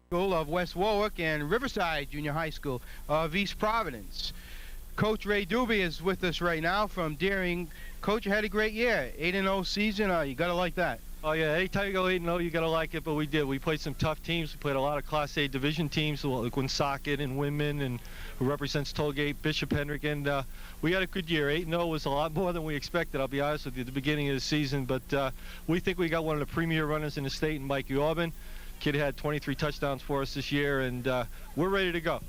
School of West Warwick and Riverside Junior High School of East Providence. Coach Ray Dube is with us right now from Deering. Coach, you had a great year, 8-0 season. You got to like that. Oh, yeah. Anytime you go 8-0, you got to like it, but we did. We played some tough teams. We played a lot of Class A division teams, like Woonsocket and Winman, and who represents Tollgate, Bishop Hendrick, and we had a good year. 8-0 was a lot more than we expected, I'll be honest with you, at the beginning of the season, but we think we got one of the premier runners in the state in Mikey Auburn. Kid had 23 touchdowns for us this year, and we're ready to go.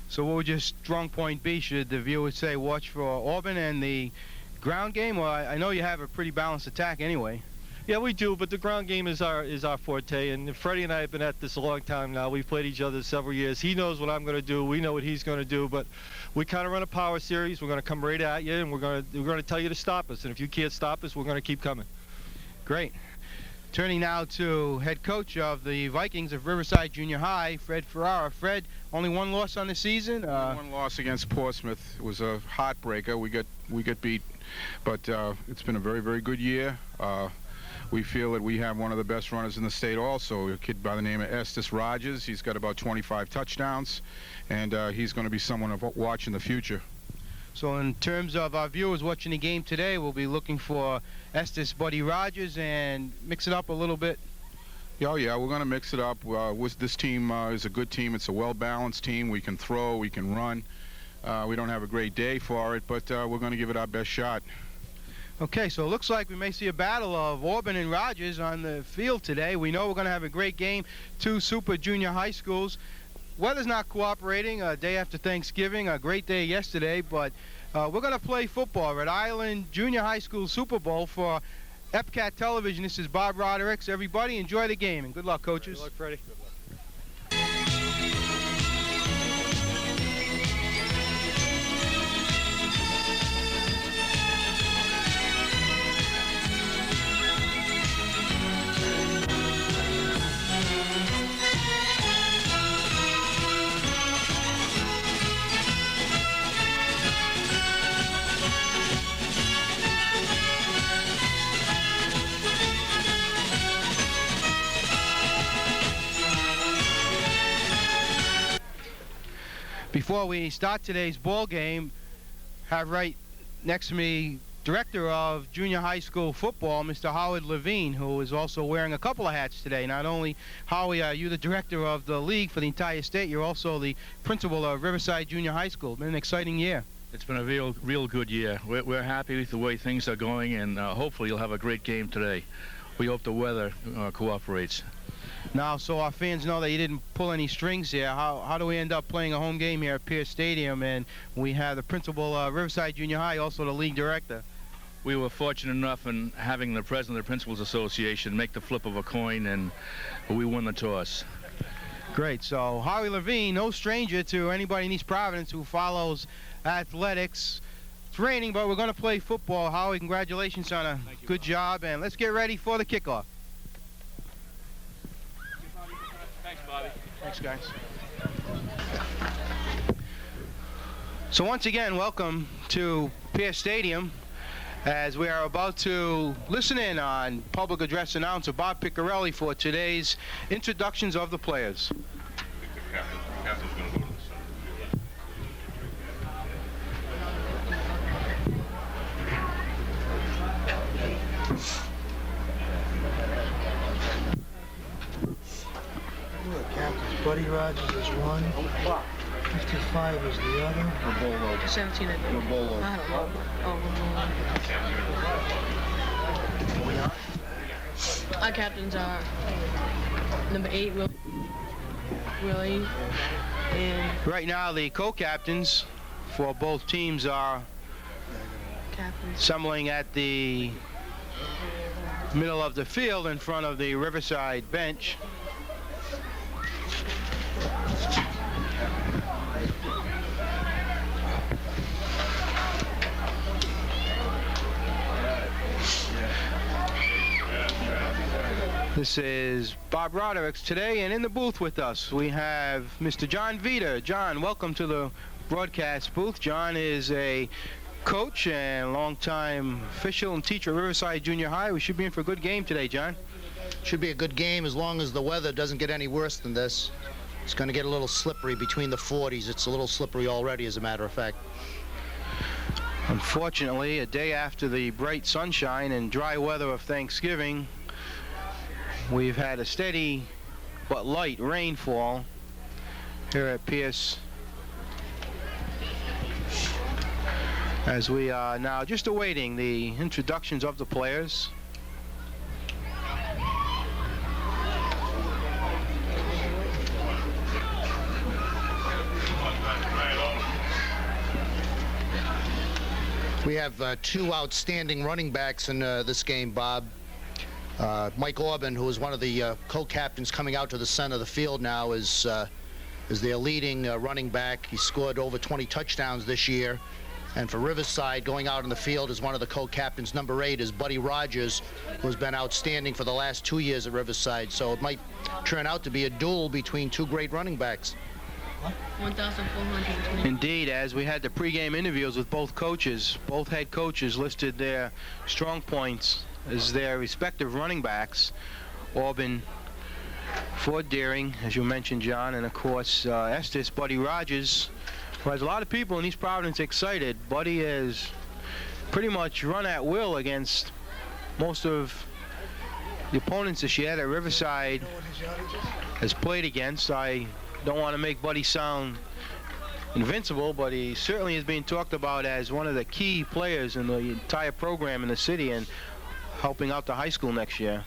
So what would your strong point be? Should the viewers say watch for Auburn and the ground game? Well, I know you have a pretty balanced attack anyway. Yeah, we do, but the ground game is our forte, and Freddie and I have been at this a long time now. We've played each other several years. He knows what I'm going to do. We know what he's going to do, but we kind of run a power series. We're going to come right at you, and we're going to tell you to stop us, and if you can't stop us, we're going to keep coming. Great. Turning now to head coach of the Vikings of Riverside Junior High, Fred Ferrara. Fred, only one loss on the season. One loss against Portsmouth. It was a heartbreaker. We got beat, but it's been a very, very good year. We feel that we have one of the best runners in the state also, a kid by the name of Estes Rogers. He's got about 25 touchdowns, and he's going to be someone to watch in the future. So in terms of our viewers watching the game today, we'll be looking for Estes Buddy Rogers and mix it up a little bit. Oh, yeah, we're going to mix it up. This team is a good team. It's a well-balanced team. We can throw, we can run. We don't have a great day for it, but we're going to give it our best shot. Okay, so it looks like we may see a battle of Auburn and Rogers on the field today. We know we're going to have a great game, two super junior high schools. Weather's not cooperating, a day after Thanksgiving, a great day yesterday, but we're going to play football. Rhode Island Junior High School Super Bowl for EPCAT Television. This is Bob Roderick. Everybody enjoy the game, and good luck, coaches. Good luck, Freddie. Good luck. Before we start today's ball game, have right next to me Director of Junior High School Football, Mr. Howard Levine, who is also wearing a couple of hats today. Not only, Howie, are you the director of the league for the entire state, you're also the principal of Riverside Junior High School. It's been an exciting year. It's been a real good year. We're happy with the way things are going, and hopefully you'll have a great game today. We hope the weather cooperates. Now, so our fans know that you didn't pull any strings here, how do we end up playing a home game here at Pierce Stadium, and we have the principal of Riverside Junior High, also the league director? We were fortunate enough in having the president of the Principals Association make the flip of a coin, and we won the toss. Great. So Howie Levine, no stranger to anybody in East Providence who follows athletics. It's raining, but we're going to play football. Howie, congratulations on a good job, and let's get ready for the kickoff. Thanks, Bobby. Thanks, guys. So once again, welcome to Pierce Stadium, as we are about to listen in on public address announcer Bob Piccarelli for today's introductions of the players. Captains Buddy Rogers is one. 55 is the other. 17, I think. I don't know. Our captains are number 8, Willie, and Right now, the co-captains for both teams are captains. assembling at the middle of the field in front of the Riverside bench. This is Bob Roderick's today, and in the booth with us we have Mr. John Vita. John, welcome to the broadcast booth. John is a coach and longtime official and teacher at Riverside Junior High. We should be in for a good game today, John. Should be a good game as long as the weather doesn't get any worse than this. It's going to get a little slippery between the 40s. It's a little slippery already, as a matter of fact. Unfortunately, a day after the bright sunshine and dry weather of Thanksgiving, we've had a steady but light rainfall here at Pierce, as we are now just awaiting the introductions of the players. We have two outstanding running backs in this game, Bob. Mike Orban, who is one of the co-captains coming out to the center of the field now, is their leading running back. He scored over 20 touchdowns this year. And for Riverside, going out in the field as one of the co-captains, number 8, is Buddy Rogers, who's been outstanding for the last 2 years at Riverside. So it might turn out to be a duel between two great running backs. 1,420. Indeed, as we had the pregame interviews with both coaches, both head coaches listed their strong points as their respective running backs. Orban for Deering, as you mentioned, John, and of course Estes, Buddy Rogers, who has a lot of people in East Providence excited. Buddy has pretty much run at will against most of the opponents this year that Riverside has played against. I don't want to make Buddy sound invincible, but he certainly is being talked about as one of the key players in the entire program in the city and helping out the high school next year.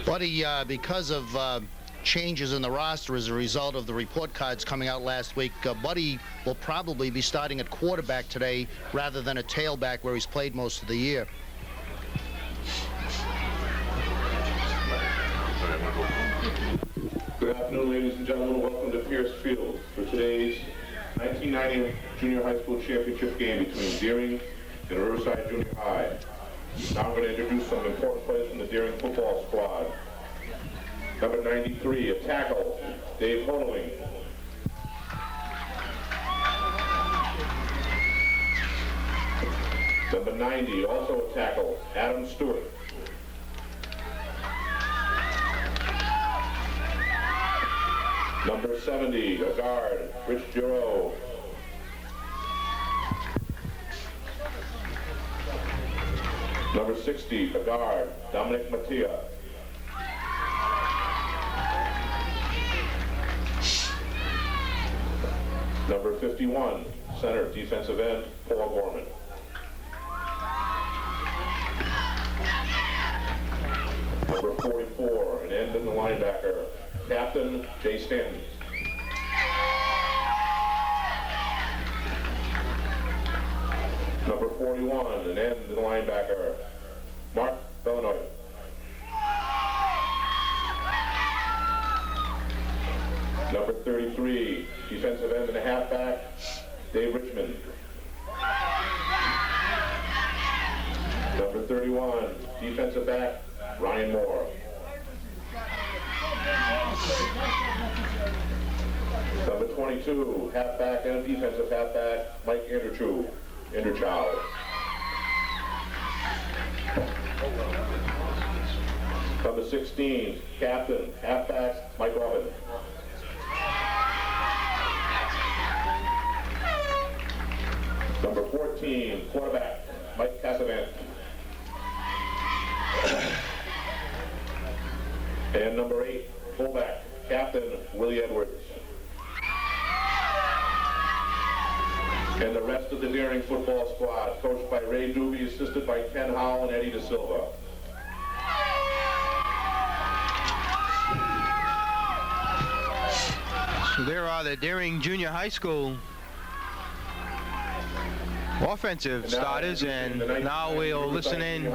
Buddy, because of changes in the roster as a result of the report cards coming out last week, Buddy will probably be starting at quarterback today rather than a tailback where he's played most of the year. Good afternoon, ladies and gentlemen. Welcome to Pierce Field for today's 1990 Junior High School Championship game between Deering and Riverside Junior High. Now I'm going to introduce some important players from the Deering football squad. Number 93, a tackle, Dave Honeling. Number 90, also a tackle, Adam Stewart. Number 70, a guard, Rich Giroux. Number 60, a guard, Dominic Mattia. Number 51, center, defensive end, Paul Gorman. Number 44, an end in the linebacker, Captain Jay Stanton. Number 41, an end in the linebacker, Mark Bellinoy. Number 33, defensive end and a halfback, Dave Richmond. Number 31, defensive back, Ryan Moore. Number 22, halfback and defensive halfback, Mike Anderchow. Number 16, captain, halfback, Mike Robin. Number 14, quarterback, Mike Cassavant. And number 8, fullback, captain, Willie Edwards. And the rest of the Deering football squad, coached by Ray Dube, assisted by Ken Howell and Eddie Da Silva. So there are the Deering Junior High School offensive starters, and now we'll listen in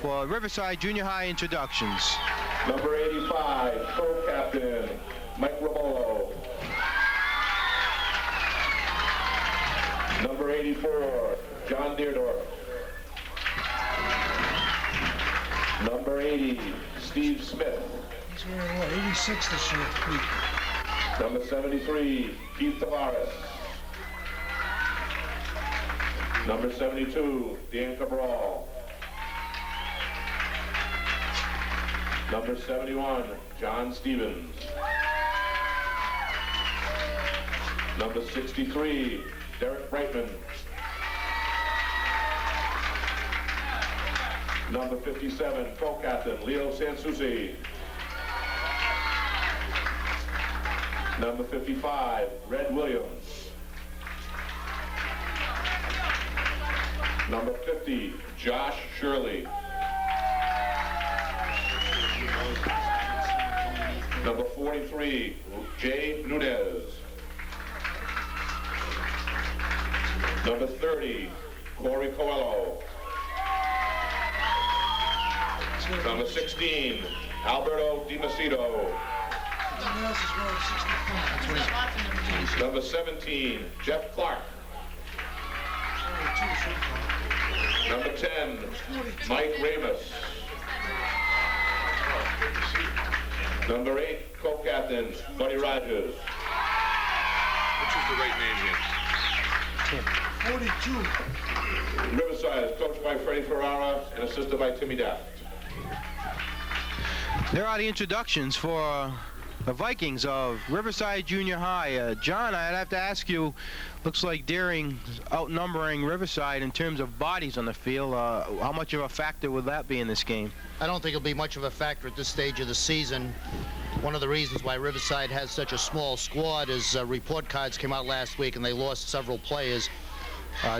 for Riverside Junior High introductions. Number 85, co-captain, Mike Rabolo. Number 84, John Deerdorf. Number 80, Steve Smith. He's wearing, what, 86 this year? Number 73, Keith Tavares. Number 72, Dan Cabral. Number 71, John Stevens. Number 63, Derek Brightman. Number 57, co-captain Leo Sansucci. Number 55, Red Williams. Number 50, Josh Shirley. Number 43, Jay Nunez. Number 30, Corey Coelho. Number 16, Alberto Di Macedo. Number 17, Jeff Clark. Number 10, Mike Ramus. Number 8, co-captain Buddy Rogers. Which is the right name here? 42. Riverside is coached by Freddie Ferrara and assisted by Timmy Daft. There are the introductions for the Vikings of Riverside Junior High. John, I'd have to ask you, looks like Deering outnumbering Riverside in terms of bodies on the field. How much of a factor would that be in this game? I don't think it'll be much of a factor at this stage of the season. One of the reasons why Riverside has such a small squad is report cards came out last week and they lost several players.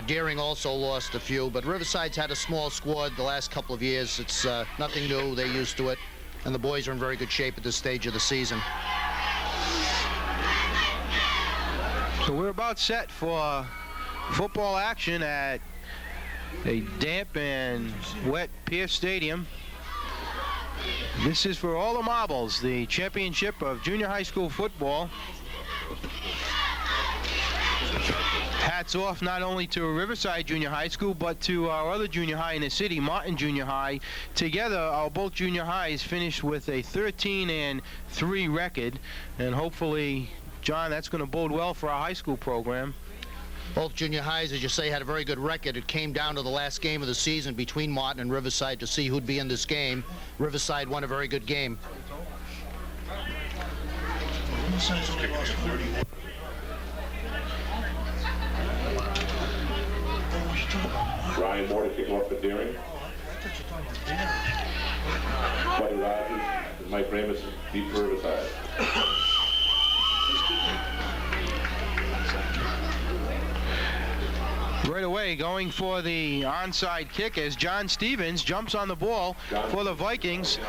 Deering also lost a few, but Riverside's had a small squad the last couple of years. It's nothing new. They're used to it, and the boys are in very good shape at this stage of the season. So we're about set for football action at a damp and wet Pierce Stadium. This is for all the marbles, the championship of junior high school football. Hats off not only to Riverside Junior High School, but to our other junior high in the city, Martin Junior High. Together, our both junior highs finished with a 13-3 record, and hopefully, John, that's going to bode well for our high school program. Both junior highs, as you say, had a very good record. It came down to the last game of the season between Martin and Riverside to see who'd be in this game. Riverside won a very good game. Riverside's only lost 30. Ryan Moore to kick off for Deering. Buddy Rogers and Mike Ramus deep for Riverside. Right away, going for the onside kick as John Stevens jumps on the ball for the Vikings.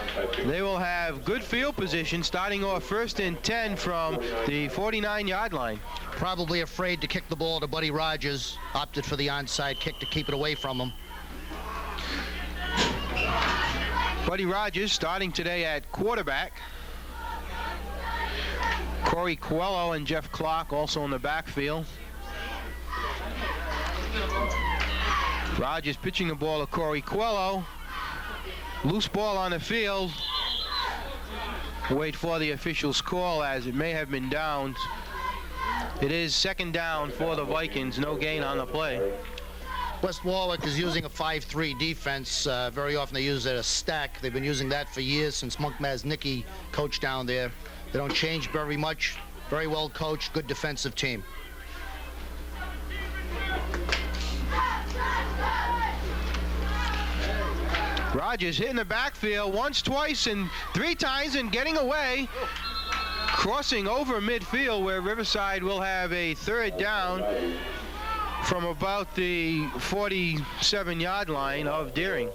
They will have good field position starting off 1st and 10 from the 49-yard line. Probably afraid to kick the ball to Buddy Rogers. Opted for the onside kick to keep it away from him. Buddy Rogers starting today at quarterback. Corey Coelho and Jeff Clark also in the backfield. Rogers pitching the ball to Corey Coelho. Loose ball on the field. Wait for the official's call as it may have been downed. It is 2nd down for the Vikings. No gain on the play. West Warwick is using a 5-3 defense. Very often they use it as a stack. They've been using that for years since Monk Maznicki coached down there. They don't change very much. Very well coached, good defensive team. Rogers hitting the backfield once, twice, and 3 times and getting away. Crossing over midfield where Riverside will have a 3rd down from about the 47-yard line of Deering.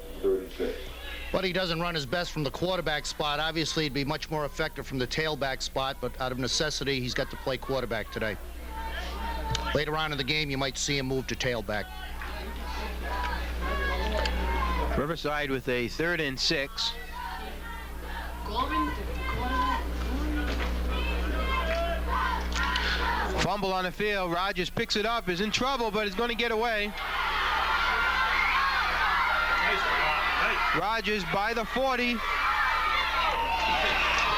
But he doesn't run his best from the quarterback spot. Obviously, he'd be much more effective from the tailback spot, but out of necessity, he's got to play quarterback today. Later on in the game, you might see him move to tailback. Riverside with a 3rd and 6. Fumble on the field. Rogers picks it up, is in trouble, but is going to get away. Rogers by the 40.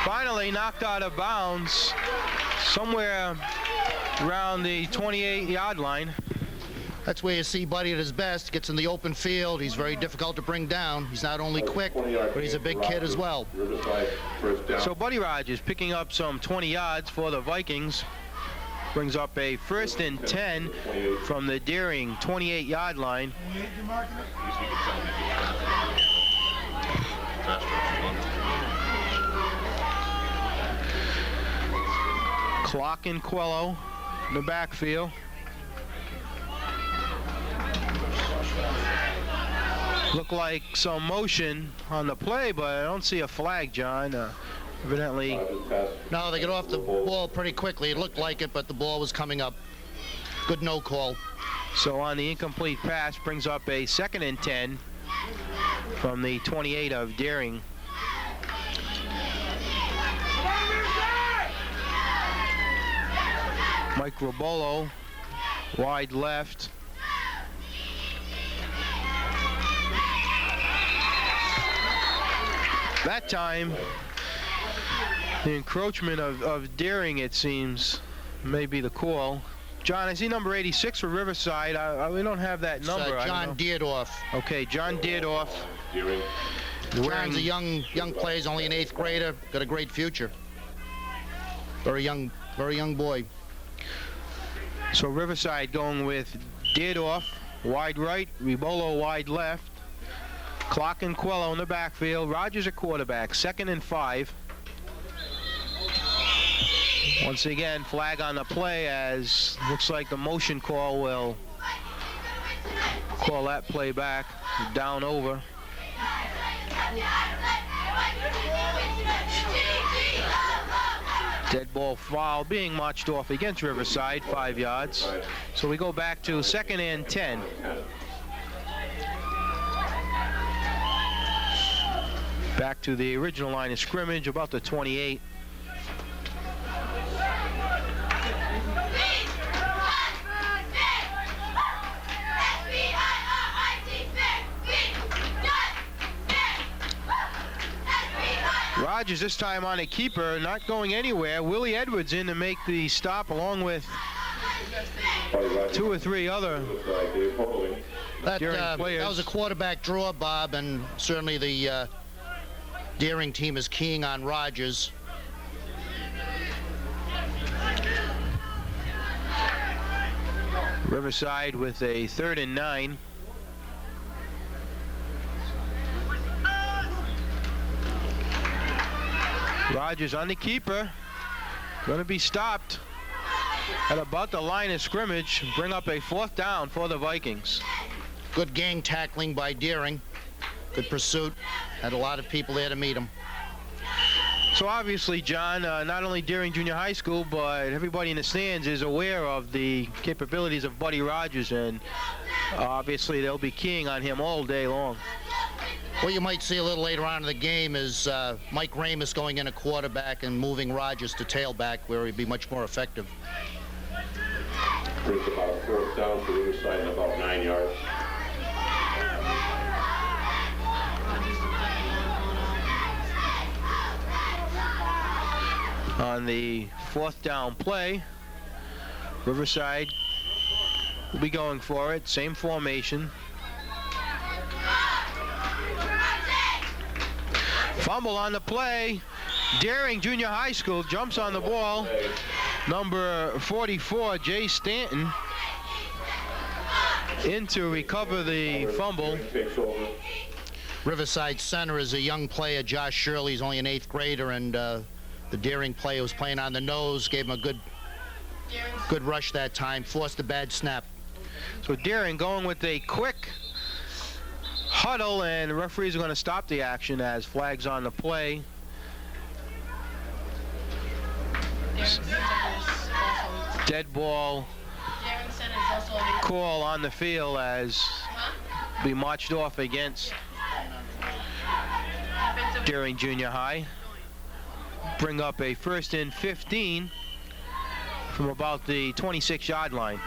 Finally knocked out of bounds somewhere around the 28-yard line. That's where you see Buddy at his best. Gets in the open field. He's very difficult to bring down. He's not only quick, but he's a big kid as well. So Buddy Rogers picking up some 20 yards for the Vikings. Brings up a 1st and 10 from the Deering 28-yard line. Clock and Quello in the backfield. Look like some motion on the play, but I don't see a flag, John. Evidently. No, they get off the ball pretty quickly. It looked like it, but the ball was coming up. Good no call. So on the incomplete pass, brings up a 2nd and 10 from the 28 of Deering. Mike Robolo, wide left. That time, the encroachment of Deering, it seems, may be the call. John, I see number 86 for Riverside. We don't have that number. John Deardorff. Okay, John Deardorff. John's a young player. He's only an 8th grader. Got a great future. Very young boy. So Riverside going with Deardorff, wide right, Rebolo wide left. Clock and Quello in the backfield. Rogers at quarterback, 2nd and 5. Once again, flag on the play, as looks like the motion call will call that play back. Down over. Dead ball foul being marched off against Riverside, 5 yards. So we go back to 2nd and 10. Back to the original line of scrimmage, about the 28. Rogers this time on a keeper, not going anywhere. Willie Edwards in to make the stop, along with 2 or 3 other That players. was a quarterback draw, Bob, and certainly the Deering team is keying on Rogers. Riverside with a 3rd and 9. Rogers on the keeper. Going to be stopped at about the line of scrimmage. Bring up a 4th down for the Vikings. Good gang tackling by Deering. Good pursuit. Had a lot of people there to meet him. So obviously, John, not only Deering Junior High School, but everybody in the stands is aware of the capabilities of Buddy Rogers, and obviously they'll be keying on him all day long. What you might see a little later on in the game is Mike Ramus going in a quarterback and moving Rogers to tailback, where he'd be much more effective. Brings about a 4th down for Riverside and about 9 yards. On the 4th down play, Riverside will be going for it. Same formation. Fumble on the play. Deering Junior High School jumps on the ball. Number 44, Jay Stanton, in to recover the fumble. Riverside center is a young player, Josh Shirley. He's only an 8th grader, and the Deering player was playing on the nose, gave him a good rush that time, forced a bad snap. So Deering going with a quick huddle, and the referees are going to stop the action as flags on the play. Dead ball call on the field as we marched off against Deering Junior High. Bring up a 1st and 15 from about the 26-yard line.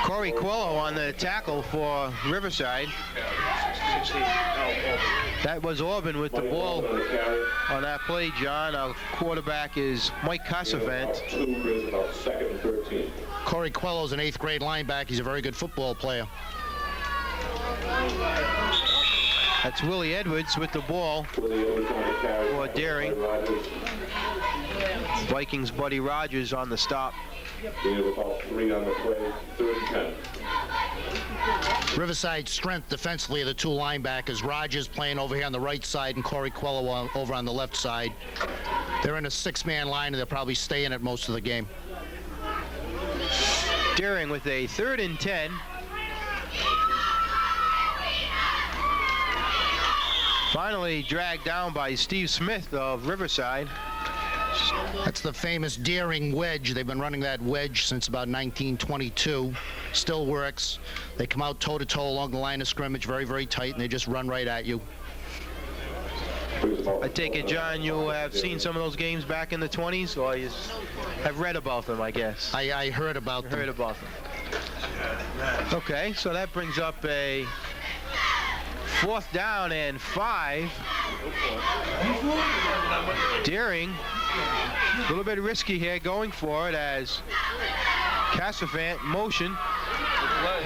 Corey Quello on the tackle for Riverside. That was Auburn with the ball on that play, John. Our quarterback is Mike Casavant. Second and 13. Corey Quello's an 8th grade linebacker. He's a very good football player. That's Willie Edwards with the ball for Daring. Vikings Buddy Rogers on the stop. We have about 3 on the play, 3rd and 10. Riverside strength defensively are the 2 linebackers. Rogers playing over here on the right side and Corey Quello over on the left side. They're in a 6-man line and they'll probably stay in it most of the game. Daring with a 3rd and 10. Finally dragged down by Steve Smith of Riverside. That's the famous Daring wedge. They've been running that wedge since about 1922. Still works. They come out toe-to-toe along the line of scrimmage, very, very tight, and they just run right at you. I take it, John, you have seen some of those games back in the 20s, or you have read about them, I guess? I heard about them. Heard about them. Okay, so that brings up a 4th down and 5. Daring, a little bit risky here, going for it as Casavant motion.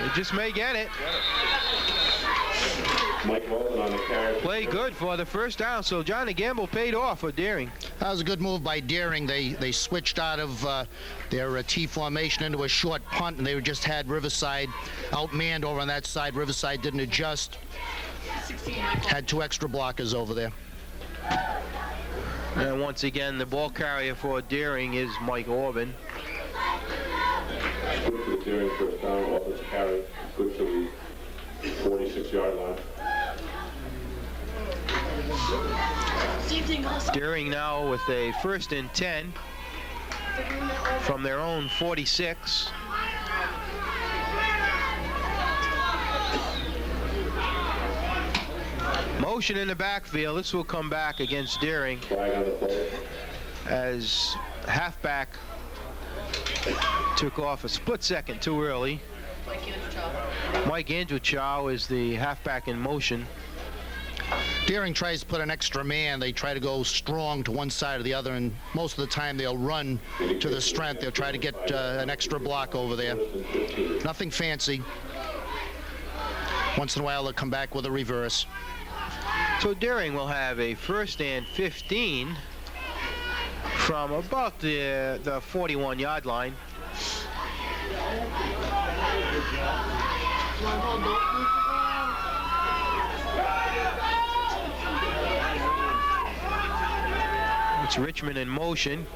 He just may get it. Mike Walton on the carry. Play good for the 1st down, so Johnny Gamble paid off for Daring. That was a good move by Daring. They switched out of their T formation into a short punt, and they just had Riverside outmanned over on that side. Riverside didn't adjust. Had 2 extra blockers over there. And once again, the ball carrier for Daring is Mike Orban. Good for the Daring 1st down, offensive carry. Good for the 46-yard line. Daring now with a 1st and 10 from their own 46. Motion in the backfield. This will come back against Daring as halfback took off a split second too early. Mike Andrewchow is the halfback in motion. Daring tries to put an extra man. They try to go strong to one side or the other, and most of the time they'll run to the strength. They'll try to get an extra block over there. Nothing fancy. Once in a while they'll come back with a reverse. So Daring will have a 1st and 15 from about the 41-yard line. It's Richmond in motion.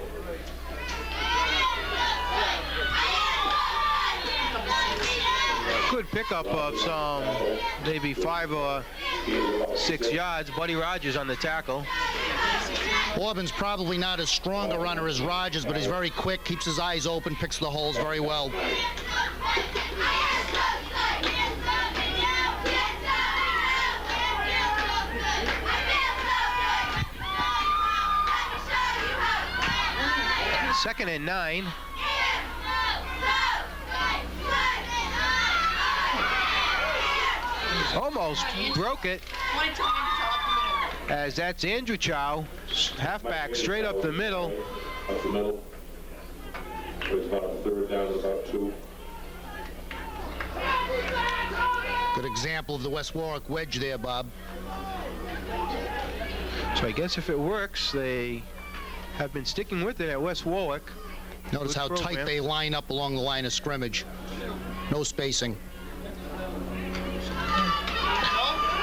Good pickup of some maybe 5 or 6 yards. Buddy Rogers on the tackle. Auburn's probably not as strong a runner as Rogers, but he's very quick, keeps his eyes open, picks the holes very well. Second and 9. Almost broke it, as that's Andrewchow, halfback straight up the middle. Up the middle. It's about a 3rd down and about 2. Good example of the West Warwick wedge there, Bob. So I guess if it works, they have been sticking with it at West Warwick. Notice how tight they line up along the line of scrimmage. No spacing.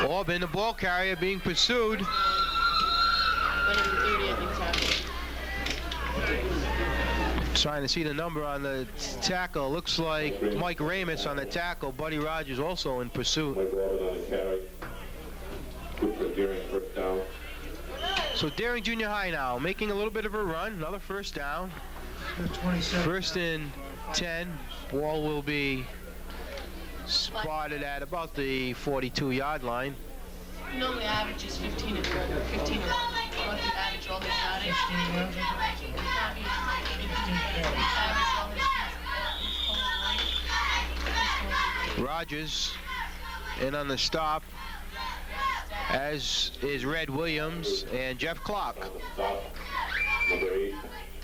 Auburn, the ball carrier, being pursued. Trying to see the number on the tackle. Looks like Mike Ramus on the tackle. Buddy Rogers also in pursuit. Mike Walton on the carry. Good for Daring 1st down. So Daring Junior High now making a little bit of a run. Another 1st down. 1st and 10. Ball will be spotted at about the 42-yard line. Normally average is 15 and 15. What the average all these Rogers in on the stop. as is Red Williams and Jeff Clark. Number 8,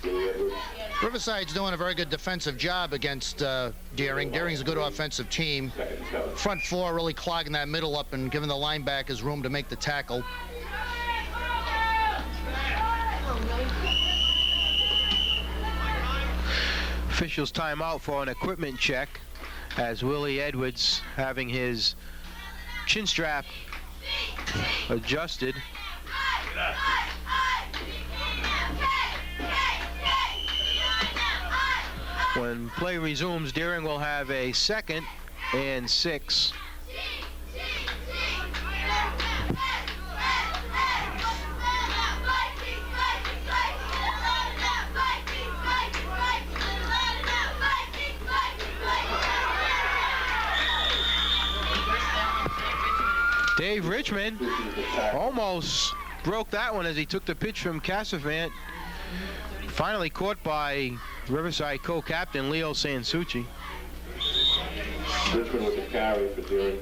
Billy Edwards. Riverside's doing a very good defensive job against Deering. Deering's a good offensive team. Front four really clogging that middle up and giving the linebackers room to make the tackle. Officials timeout for an equipment check as Willie Edwards having his chin strap adjusted. When play resumes, Deering will have a 2nd and 6. Dave Richmond almost broke that one as he took the pitch from Casavant. Finally caught by Riverside co-captain Leo Sansucci. Richmond with the carry for Deering.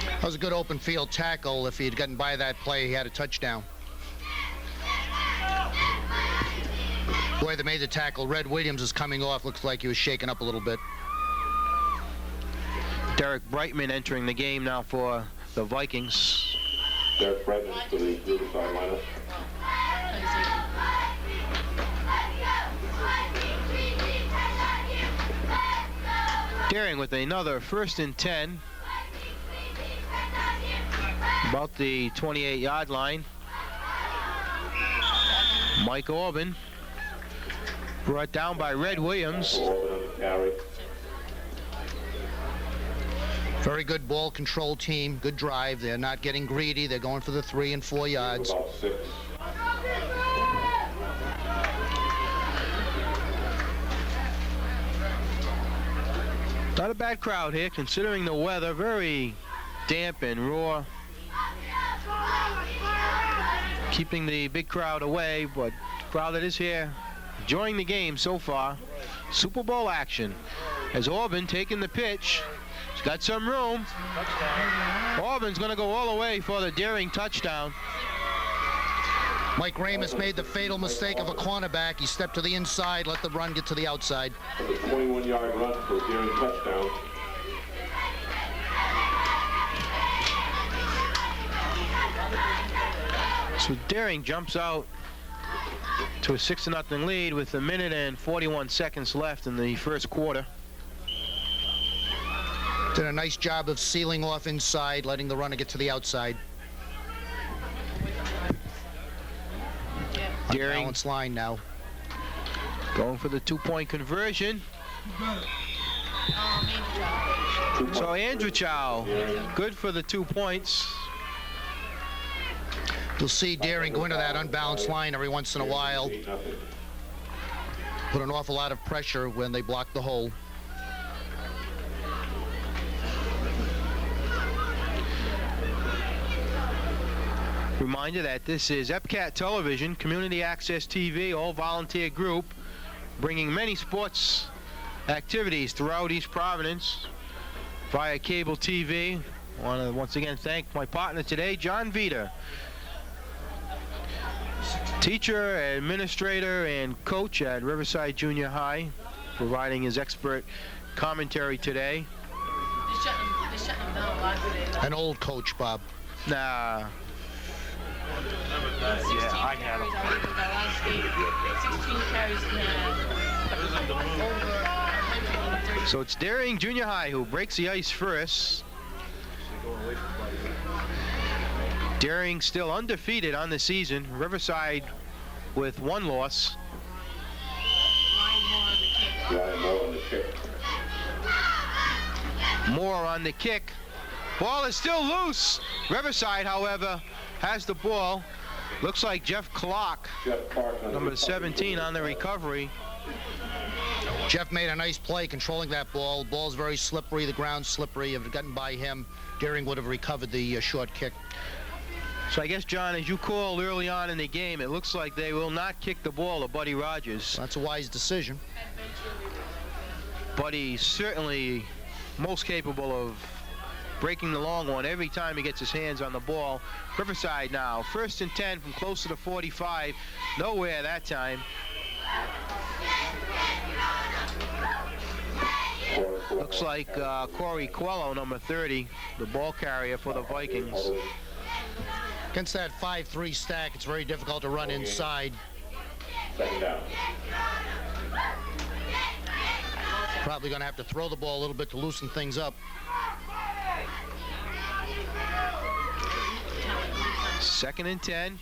That was a good open field tackle. If he had gotten by that play, he had a touchdown. Boy, they made the tackle. Red Williams is coming off. Looks like he was shaken up a little bit. Derek Brightman entering the game now for the Vikings. Derek Brightman for the Riverside lineup. Deering with another 1st and 10. About the 28-yard line. Mike Orban brought down by Red Williams. Orban on the carry. Very good ball control team. Good drive. They're not getting greedy. They're going for the 3 and 4 yards. About 6. Not a bad crowd here, considering the weather. Very damp and raw. Keeping the big crowd away, but the crowd that is here enjoying the game so far. Super Bowl action. As Orban taking the pitch. He's got some room. Orban's going to go all the way for the Deering touchdown. Mike Ramus made the fatal mistake of a cornerback. He stepped to the inside, let the run get to the outside. A 21-yard run for a Deering touchdown. So Deering jumps out to a 6-0 lead with 1 minute and 41 seconds left in the first quarter. Did a nice job of sealing off inside, letting the runner get to the outside. Deering Unbalanced line now. going for the 2-point conversion. So Andrew Chow, good for the 2 points. You'll see Deering go into that unbalanced line every once in a while. Put an awful lot of pressure when they block the hole. Reminder that this is EPCAT Television, Community Access TV, all volunteer group, bringing many sports activities throughout East Providence via cable TV. I want to once again thank my partner today, John Vita, teacher, administrator, and coach at Riverside Junior High, providing his expert commentary today. They're shutting them down a lot today. An old coach, Bob. Nah. 16 carries, I think, with our last game. 16 carries over 130. So it's Deering Junior High who breaks the ice first. Deering still undefeated on the season. Riverside with 1 loss. Ryan Moore on the kick. Moore on the kick. Ball is still loose. Riverside, however, has the ball. Looks like Jeff Clark, number 17, on the recovery. Jeff made a nice play controlling that ball. The ball's very slippery. The ground's slippery. If it had gotten by him, Deering would have recovered the short kick. So I guess, John, as you called early on in the game, it looks like they will not kick the ball to Buddy Rogers. That's a wise decision. Buddy certainly most capable of breaking the long one every time he gets his hands on the ball. Riverside now, 1st and 10 from close to the 45. Nowhere that time. Looks like Corey Quello, number 30, the ball carrier for the Vikings. Against that 5-3 stack, it's very difficult to run inside. Second down. Probably going to have to throw the ball a little bit to loosen things up. 2nd and 10.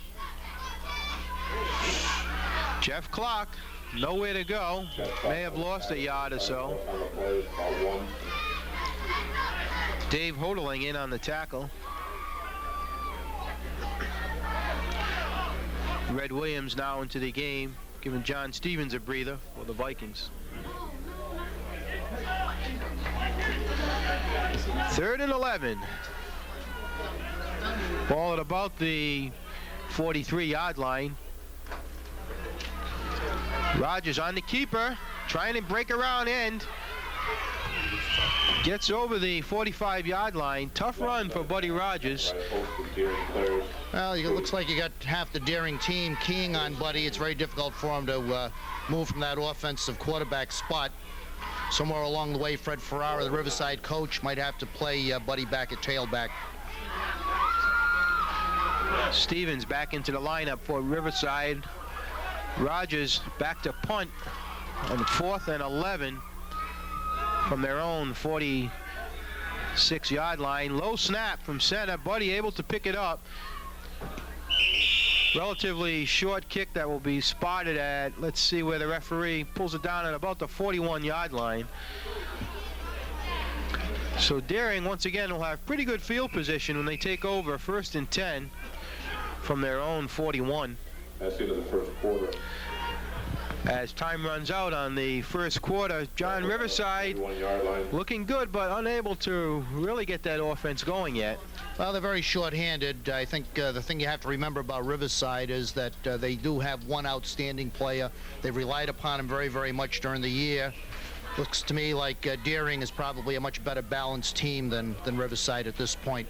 Jeff Clark, nowhere to go. May have lost a yard or so. Dave Hodling in on the tackle. Red Williams now into the game, giving John Stevens a breather for the Vikings. 3rd and 11. Ball at about the 43-yard line. Rogers on the keeper, trying to break around end. Gets over the 45-yard line. Tough run for Buddy Rogers. Well, it looks like you got half the Deering team keying on Buddy. It's very difficult for him to move from that offensive quarterback spot. Somewhere along the way, Fred Ferrara, the Riverside coach, might have to play Buddy back at tailback. Stevens back into the lineup for Riverside. Rogers back to punt on 4th and 11 from their own 46-yard line. Low snap from center. Buddy able to pick it up. Relatively short kick that will be spotted at, let's see where the referee pulls it down at about the 41-yard line. So Deering once again will have pretty good field position when they take over 1st and 10 from their own 41. That's the end of the first quarter. As time runs out on the first quarter, John Riverside looking good but unable to really get that offense going yet. Well, they're very short-handed. I think the thing you have to remember about Riverside is that they do have one outstanding player. They've relied upon him very, very much during the year. Looks to me like Deering is probably a much better balanced team than Riverside at this point.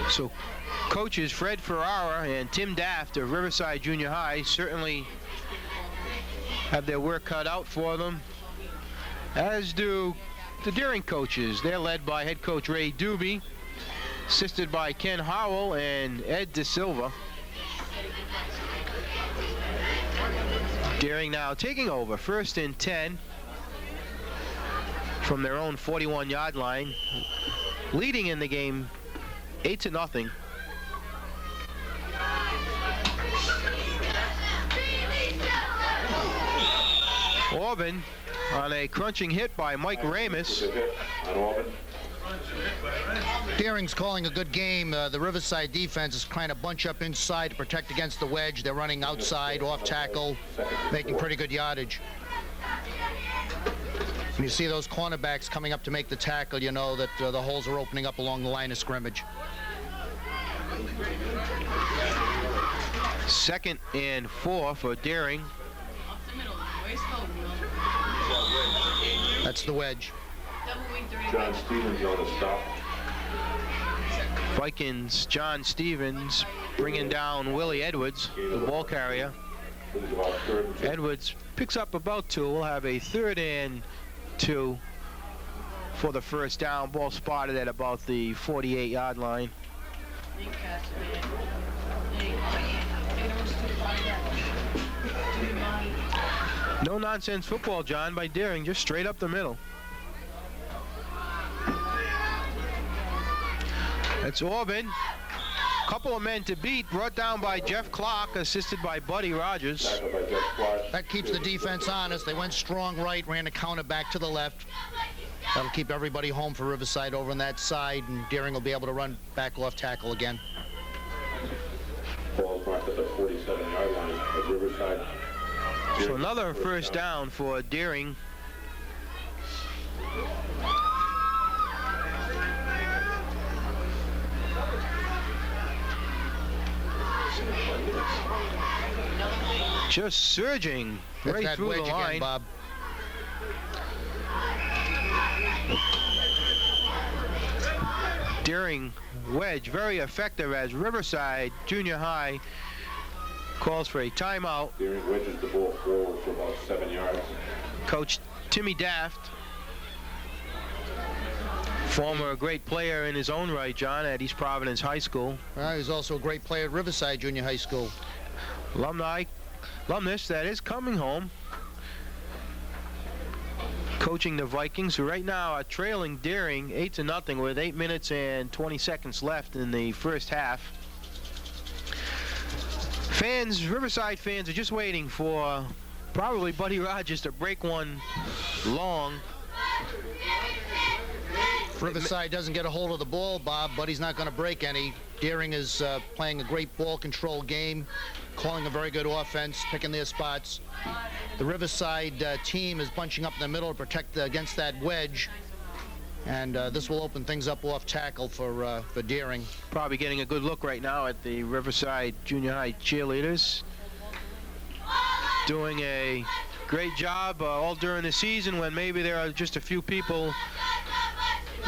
So coaches Fred Ferrara and Tim Daft of Riverside Junior High certainly have their work cut out for them, as do the Deering coaches. They're led by head coach Ray Dube, assisted by Ken Howell and Ed De Silva. Deering now taking over 1st and 10 from their own 41-yard line, leading in the game 8-0. Auburn on a crunching hit by Mike Ramus. Deering's calling a good game. The Riverside defense is trying to bunch up inside to protect against the wedge. They're running outside, off tackle, making pretty good yardage. When you see those cornerbacks coming up to make the tackle, you know that the holes are opening up along the line of scrimmage. 2nd and 4 for Deering. That's the wedge. John Stevens on the stop. Vikings, John Stevens bringing down Willie Edwards, the ball carrier. Edwards picks up about 2. We'll have a 3rd and 2 for the first down. Ball spotted at about the 48-yard line. No nonsense football, John, by Deering, just straight up the middle. That's Auburn. Couple of men to beat, brought down by Jeff Clark, assisted by Buddy Rogers. That keeps the defense honest. They went strong right, ran a counter back to the left. That'll keep everybody home for Riverside over on that side, and Deering will be able to run back off tackle again. Ball marked at the 47-yard line of Riverside. So another first down for Deering. Just surging right through the line. Again, Bob. Deering wedge, very effective as Riverside Junior High calls for a timeout. Deering wedges the ball forward for about 7 yards. Coach Timmy Daft, former great player in his own right, John, at East Providence High School. He's also a great player at Riverside Junior High School. Alumnus that is coming home, coaching the Vikings, who right now are trailing Deering 8-0 with 8 minutes and 20 seconds left in the first half. Riverside fans are just waiting for probably Buddy Rogers to break one long. Riverside doesn't get a hold of the ball, Bob. Buddy's not going to break any. Deering is playing a great ball control game, calling a very good offense, picking their spots. The Riverside team is bunching up in the middle to protect against that wedge, and this will open things up off tackle for Deering. Probably getting a good look right now at the Riverside Junior High cheerleaders. Doing a great job all during the season when maybe there are just a few people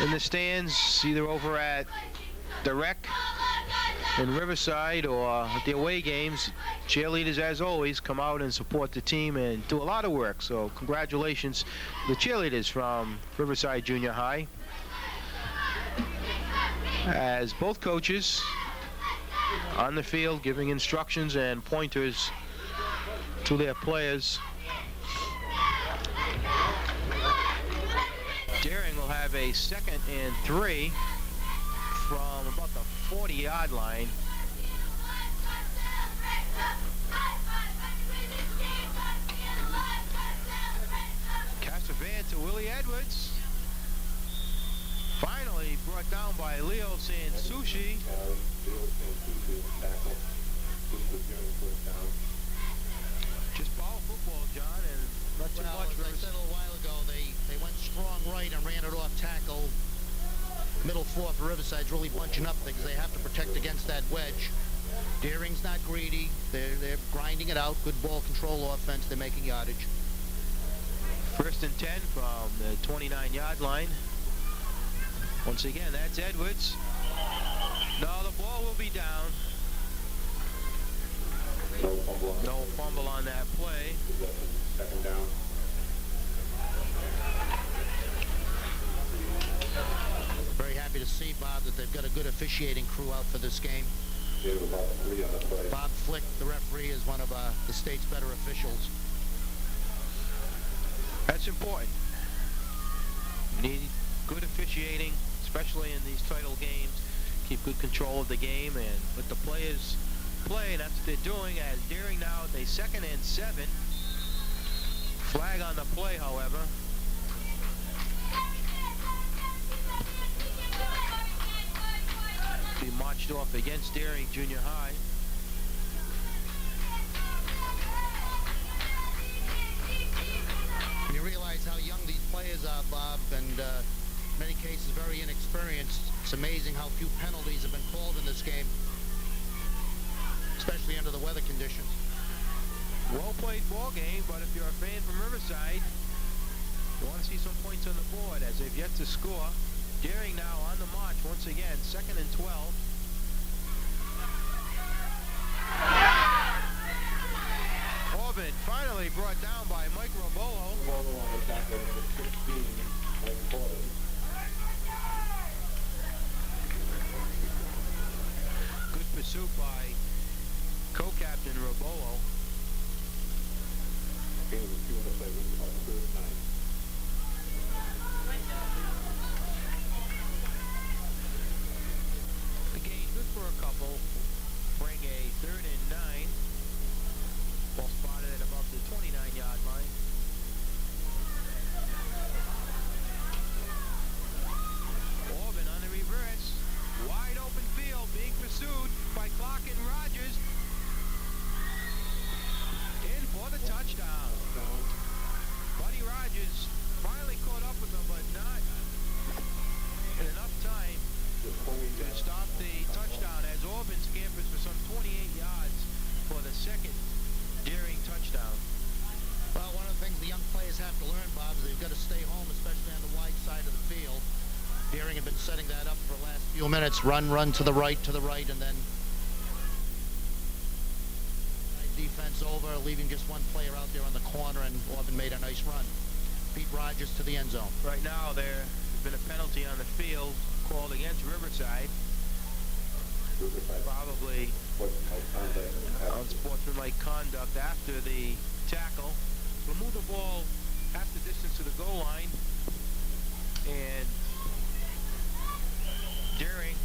in the stands, either over at the rec in Riverside or at the away games. Cheerleaders, as always, come out and support the team and do a lot of work. So congratulations to the cheerleaders from Riverside Junior High, as both coaches on the field giving instructions and pointers to their players. Deering will have a 2nd and 3 from about the 40-yard line. Casavan to Willie Edwards. Finally brought down by Leo Sansushi. Just ball football, John, and not too much. As I said a little while ago, they went strong right and ran it off tackle. Middle four for Riverside's really bunching up because they have to protect against that wedge. Deering's not greedy. They're grinding it out. Good ball control offense. They're making yardage. 1st and 10 from the 29-yard line. Once again, that's Edwards. No, the ball will be down. No fumble on that play. 2nd down. Very happy to see, Bob, that they've got a good officiating crew out for this game. Bob Flick, the referee, is one of the state's better officials. That's important. You need good officiating, especially in these title games. Keep good control of the game and let the players play, and that's what they're doing. As Deering now with a 2nd and 7. Flag on the play, however. Be marched off against Deering Junior High. When you realize how young these players are, Bob, and in many cases very inexperienced, it's amazing how few penalties have been called in this game, especially under the weather conditions. Well played ball game, but if you're a fan from Riverside, you want to see some points on the board as they've yet to score. Deering now on the march once again, 2nd and 12. Auburn finally brought down by Mike Robolo. Good pursuit by co-captain Robolo. Again, good for a couple. Bring a 3rd and 9. Ball spotted at about the 29-yard line. Auburn on the reverse. Wide open field being pursued by Clark and Rogers. In for the touchdown. Bob, is they've got to stay home, especially on the wide side of the field. Deering had been setting that up for the last few minutes. Run to the right, and then defense over, leaving just one player out there on the corner, and Auburn made a nice run. Pete Rogers to the end zone. Right now, there's been a penalty on the field called against Riverside. Probably unsportsmanlike conduct after the tackle. We'll move the ball half the distance to the goal line, and Deering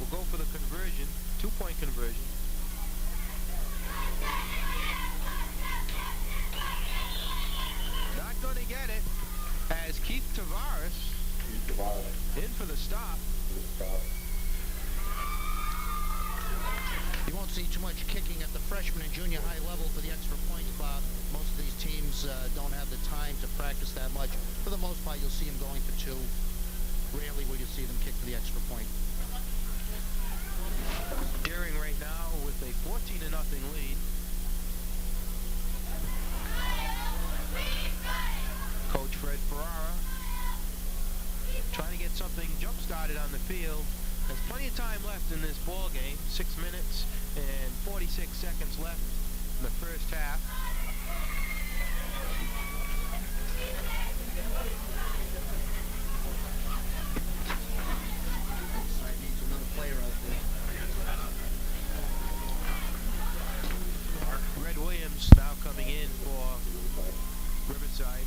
will go for the conversion, 2-point conversion. Not going to get it as Keith Tavares in for the stop. You won't see too much kicking at the freshman and junior high level for the extra points, Bob. Most of these teams don't have the time to practice that much. For the most part, you'll see them going for two. Rarely will you see them kick for the extra point. Deering right now with a 14-0 lead. Coach Fred Ferrara trying to get something jump-started on the field. There's plenty of time left in this ball game. 6 minutes and 46 seconds left in the first half. Needs another player out there. Red Williams now coming in for Riverside.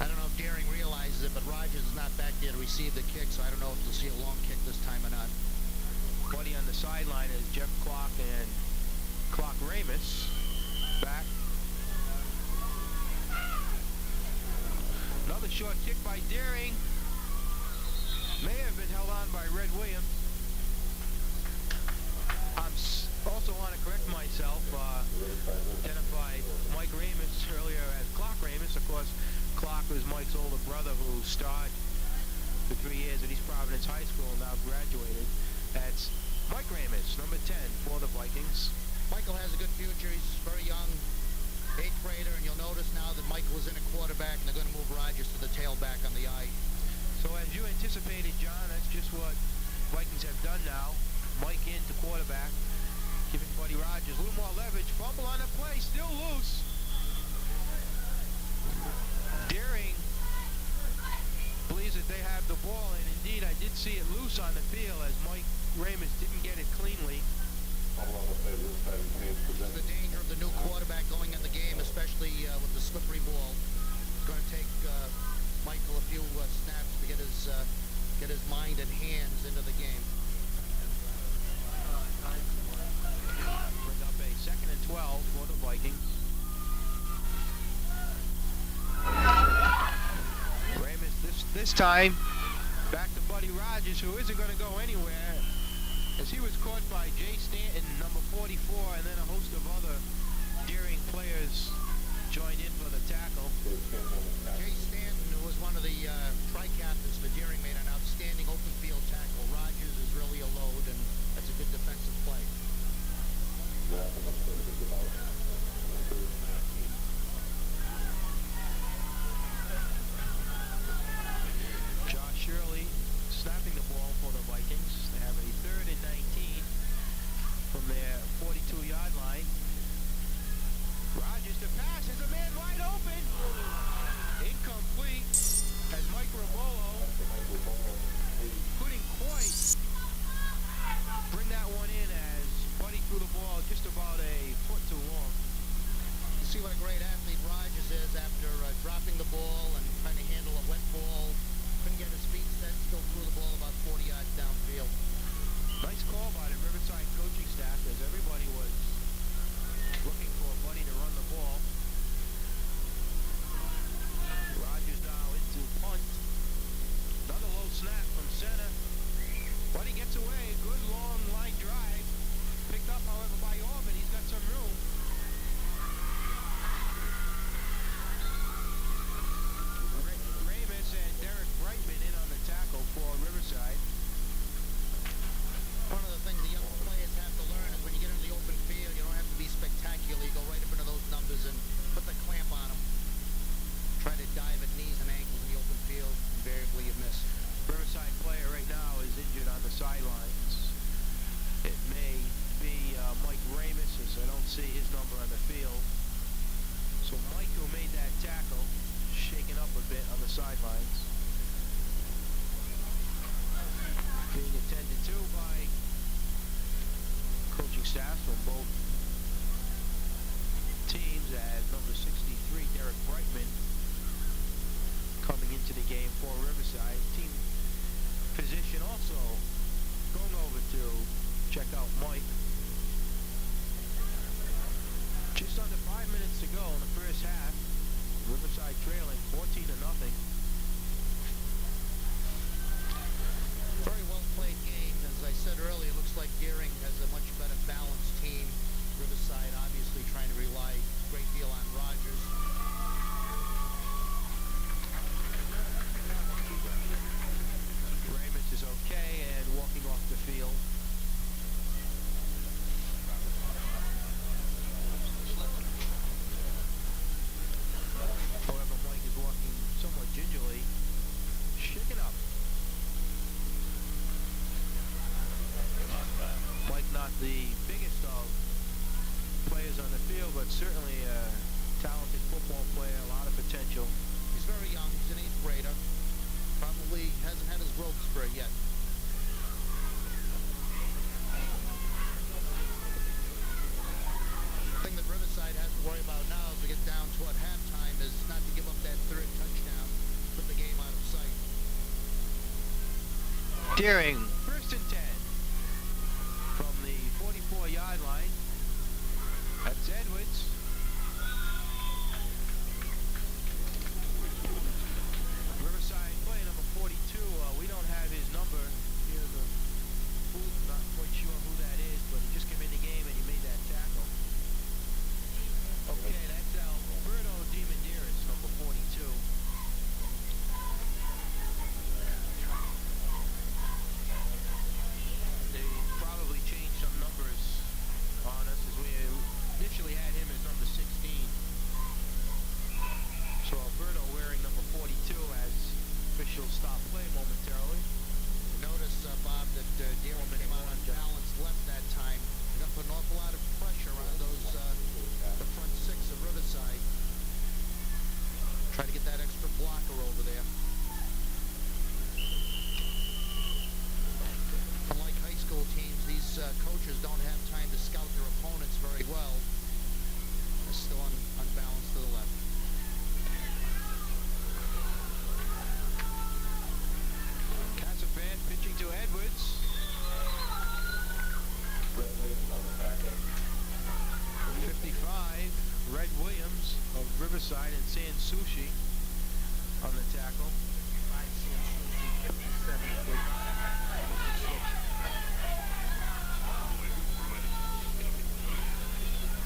I don't know if Deering realizes it, but Rogers is not back there to receive the kick, so I don't know if you'll see a long kick this time or not. Buddy on the sideline is Jeff Clark and Clark Ramus back. Another short kick by Deering. May have been held on by Red Williams. I also want to correct myself. Identified Mike Ramus earlier as Clark Ramus. Of course, Clark was Mike's older brother who starred for 3 years at East Providence High School and now graduated. That's Mike Ramus, number 10 for the Vikings. Michael has a good future. He's very young, 8th grader, and you'll notice now that Michael is in a quarterback, and they're going to move Rogers to the tailback on the eye. So as you anticipated, John, that's just what Vikings have done now. Mike into quarterback, giving Buddy Rogers a little more leverage. Fumble on the play, still loose. Deering believes that they have the ball, and indeed I did see it loose on the field as Mike Ramus didn't get it cleanly. It's the danger of the new quarterback going in the game, especially with the slippery ball. It's going to take Michael a few snaps to get his mind and hands into the game. Bring up a 2nd and 12 for the Vikings. Ramus this time back to Buddy Rogers, who isn't going to go anywhere, as he was caught by Jay Stanton, number 44, and then a host of other Deering players joined in for the tackle. Jay Stanton, who was one of the tri-captains for Deering, made an outstanding open field tackle. Rogers is really a load, and that's a good defensive play. Josh Shirley snapping the ball for the Vikings. They have a 3rd and 19 from their 42-yard line. Rogers to pass. Is a man wide open. Incomplete as Mike Rabolo couldn't to check out Mike. Just under 5 minutes to go in the first half. Riverside trailing 14-0. Very well played game. As I said earlier, it looks like Deering has a much better balanced team. Riverside obviously trying to rely a great deal on Rogers. Raymond is okay and walking off the field. However, Mike is walking somewhat gingerly, shaking up. Mike not the biggest of players on the field, but certainly a talented football player, a lot of potential. He's very young. He's an 8th grader. Probably hasn't had his growth spurt yet. The thing that Riverside has to worry about now as we get down toward halftime is not to give up that 3rd touchdown, put the game out of sight. Deering, 1st and 10 from the 44-yard line. That's Edwards. Riverside play number 42. We don't have his number here in the booth. Not quite sure who that is, but he just came in the game and he made that tackle. Okay, that's Alberto DiMenderis, number 42. They probably changed some numbers on us as we initially had him as number 16. So Alberto wearing number 42 as officials stop play momentarily. Notice, Bob, that Deering came out unbalanced left that time. They're going to put an awful lot of pressure on those the front 6 of Riverside. Try to get that extra blocker over there. Unlike high school teams, these coaches don't have time to scout their opponents very well. They're still unbalanced to the left. Cassafan pitching to Edwards. 55, Red Williams of Riverside and San Sushi on the tackle.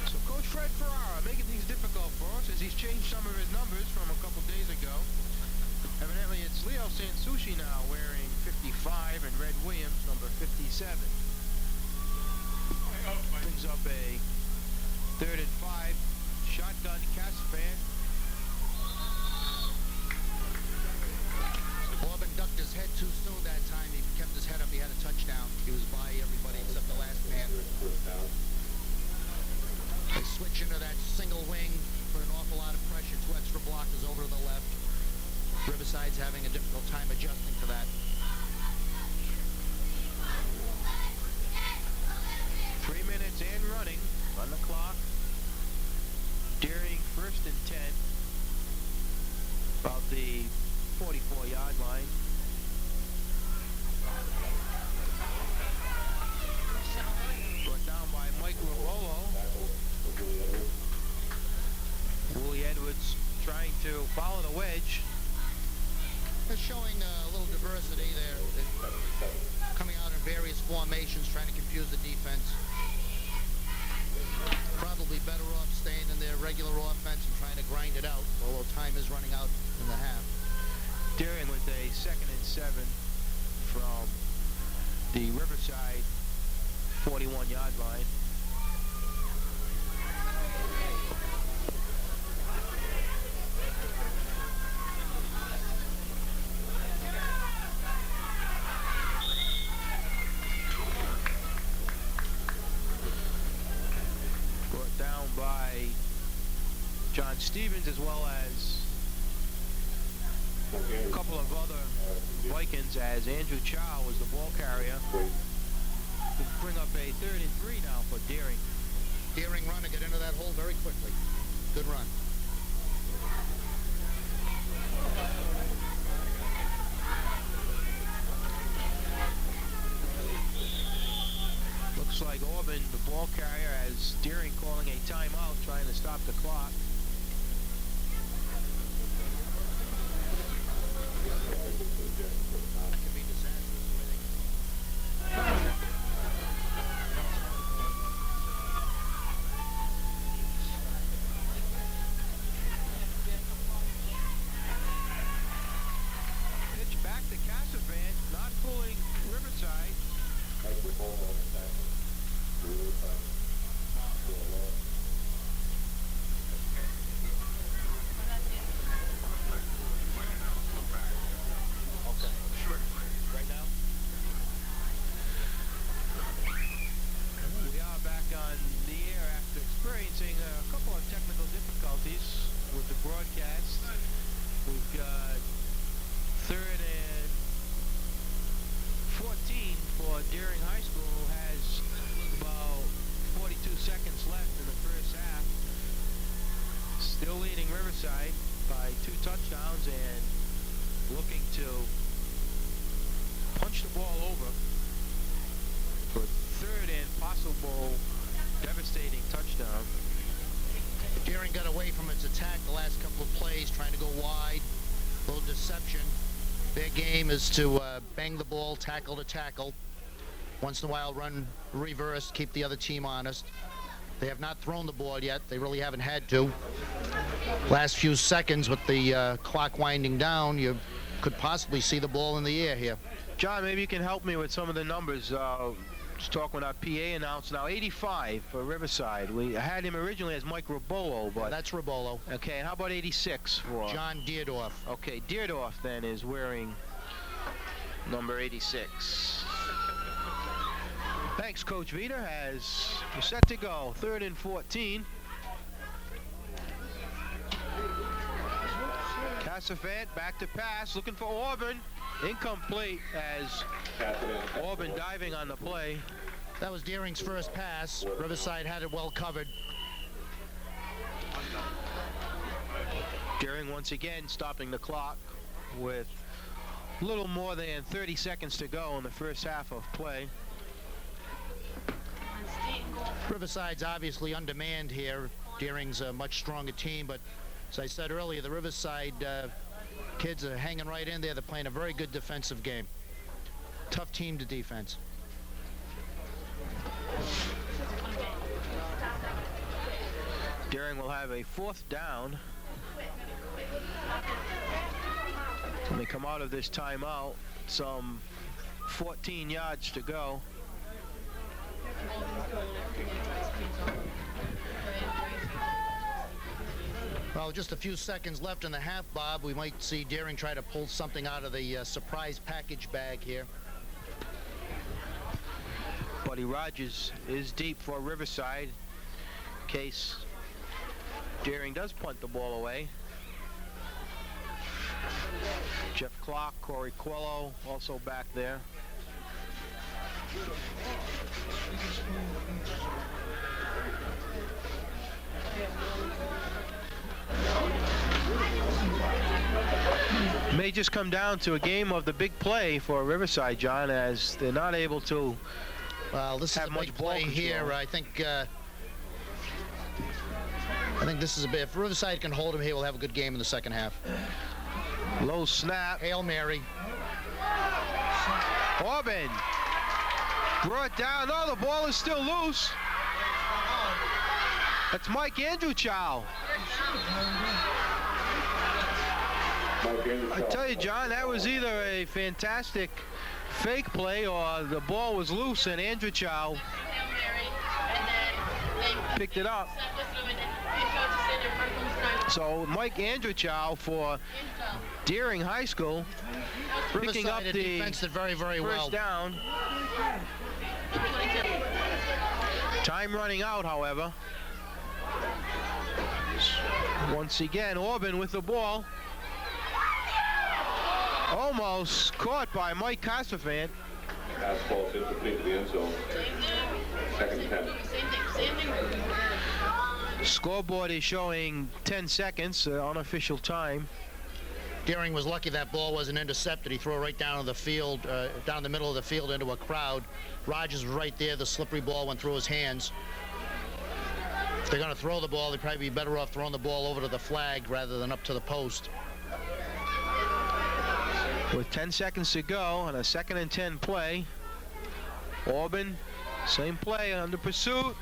So Coach Fred Ferrara making things difficult for us as he's changed some of his numbers from a couple days ago. Evidently it's Leo San Sushi now wearing 55 and Red Williams number 57. Brings up a 3rd and 5. Shotgun Cassafan. Auburn ducked his head too soon that time. He kept his head up. He had a touchdown. He was by everybody except the last man. They switch into that single wing, put an awful lot of pressure. 2 extra blockers over to the left. Riverside's having a difficult time adjusting to that. 3 minutes and running on the clock. Deering 1st and 10. About the 44-yard line. Brought down by Mike Ravolo. Willie Edwards trying to follow the wedge. They're showing a little diversity there. They're coming out in various formations, trying to confuse the defense. Probably better off staying in their regular offense and trying to grind it out, although time is running out in the half. Deering with a 2nd and 7 from the Riverside 41-yard line. Brought down by John Stevens as well as a couple of other Vikings as Andrew Chow was the ball carrier. To bring up a 3rd and 3 now for Deering. Deering run to get into that hole very quickly. Good run. like Auburn, the ball carrier, as Deering calling a timeout, trying to stop the clock. That could be disastrous. Pitch back to Cassavant, not fooling Riverside. Right now? We are back on the air after experiencing a couple of technical difficulties with the broadcast. We've got 3rd and 14 for Deering High School, who has about 42 seconds left in the first half. Still leading Riverside by 2 touchdowns and looking to punch the ball over for 3rd and possible devastating touchdown. Deering got away from its attack the last couple of plays, trying to go wide, a little deception. Their game is to bang the ball, tackle to tackle. Once in a while, run reverse, keep the other team honest. They have not thrown the ball yet. They really haven't had to. Last few seconds with the clock winding down, you could possibly see the ball in the air here. John, maybe you can help me with some of the numbers. Just talking with our PA announcer now. 85 for Riverside. We had him originally as Mike Rabolo, but That's Rabolo. okay. And how about 86 for John Deerdorf. Okay, Deerdorf then is wearing number 86. Thanks, Coach Vita. As we're set to go, 3rd and 14. Cassavant back to pass, looking for Auburn. Incomplete as Auburn diving on the play. That was Deering's first pass. Riverside had it well covered. Deering once again stopping the clock with a little more than 30 seconds to go in the first half of play. Riverside's obviously on demand here. Deering's a much stronger team, but as I said earlier, the Riverside kids are hanging right in there. They're playing a very good defensive game. Tough team to defense. Deering will have a 4th down when they come out of this timeout. Some 14 yards to go. Well, just a few seconds left in the half, Bob. We might see Deering try to pull something out of the surprise package bag here. Buddy Rogers is deep for Riverside in case Deering does punt the ball away. Jeff Clark, Corey Quello also back there. May just come down to a game of the big play for Riverside, John, as they're not able to Well, this is a big play here. I think this is a bit. If Riverside can hold him here, we'll have a good game in the second half. Low snap. Hail Mary. Auburn brought down. No, the ball is still loose. That's Mike Andrewchow. I tell you, John, that was either a fantastic fake play or the ball was loose and Andrewchow picked it up. So Mike Andrewchow for Deering High School picking up the defense did very, very well. first down. Time running out, however. Once again, Auburn with the ball. Almost caught by Mike Cassavant. Pass ball incomplete to the end zone. 2nd 10. Scoreboard is showing 10 seconds, unofficial time. Deering was lucky that ball wasn't intercepted. He threw it right down the field, down the middle of the field into a crowd. Rogers was right there. The slippery ball went through his hands. If they're going to throw the ball, they'd probably be better off throwing the ball over to the flag rather than up to the post. With 10 seconds to go on a 2nd and 10 play, Auburn, same play, under pursuit.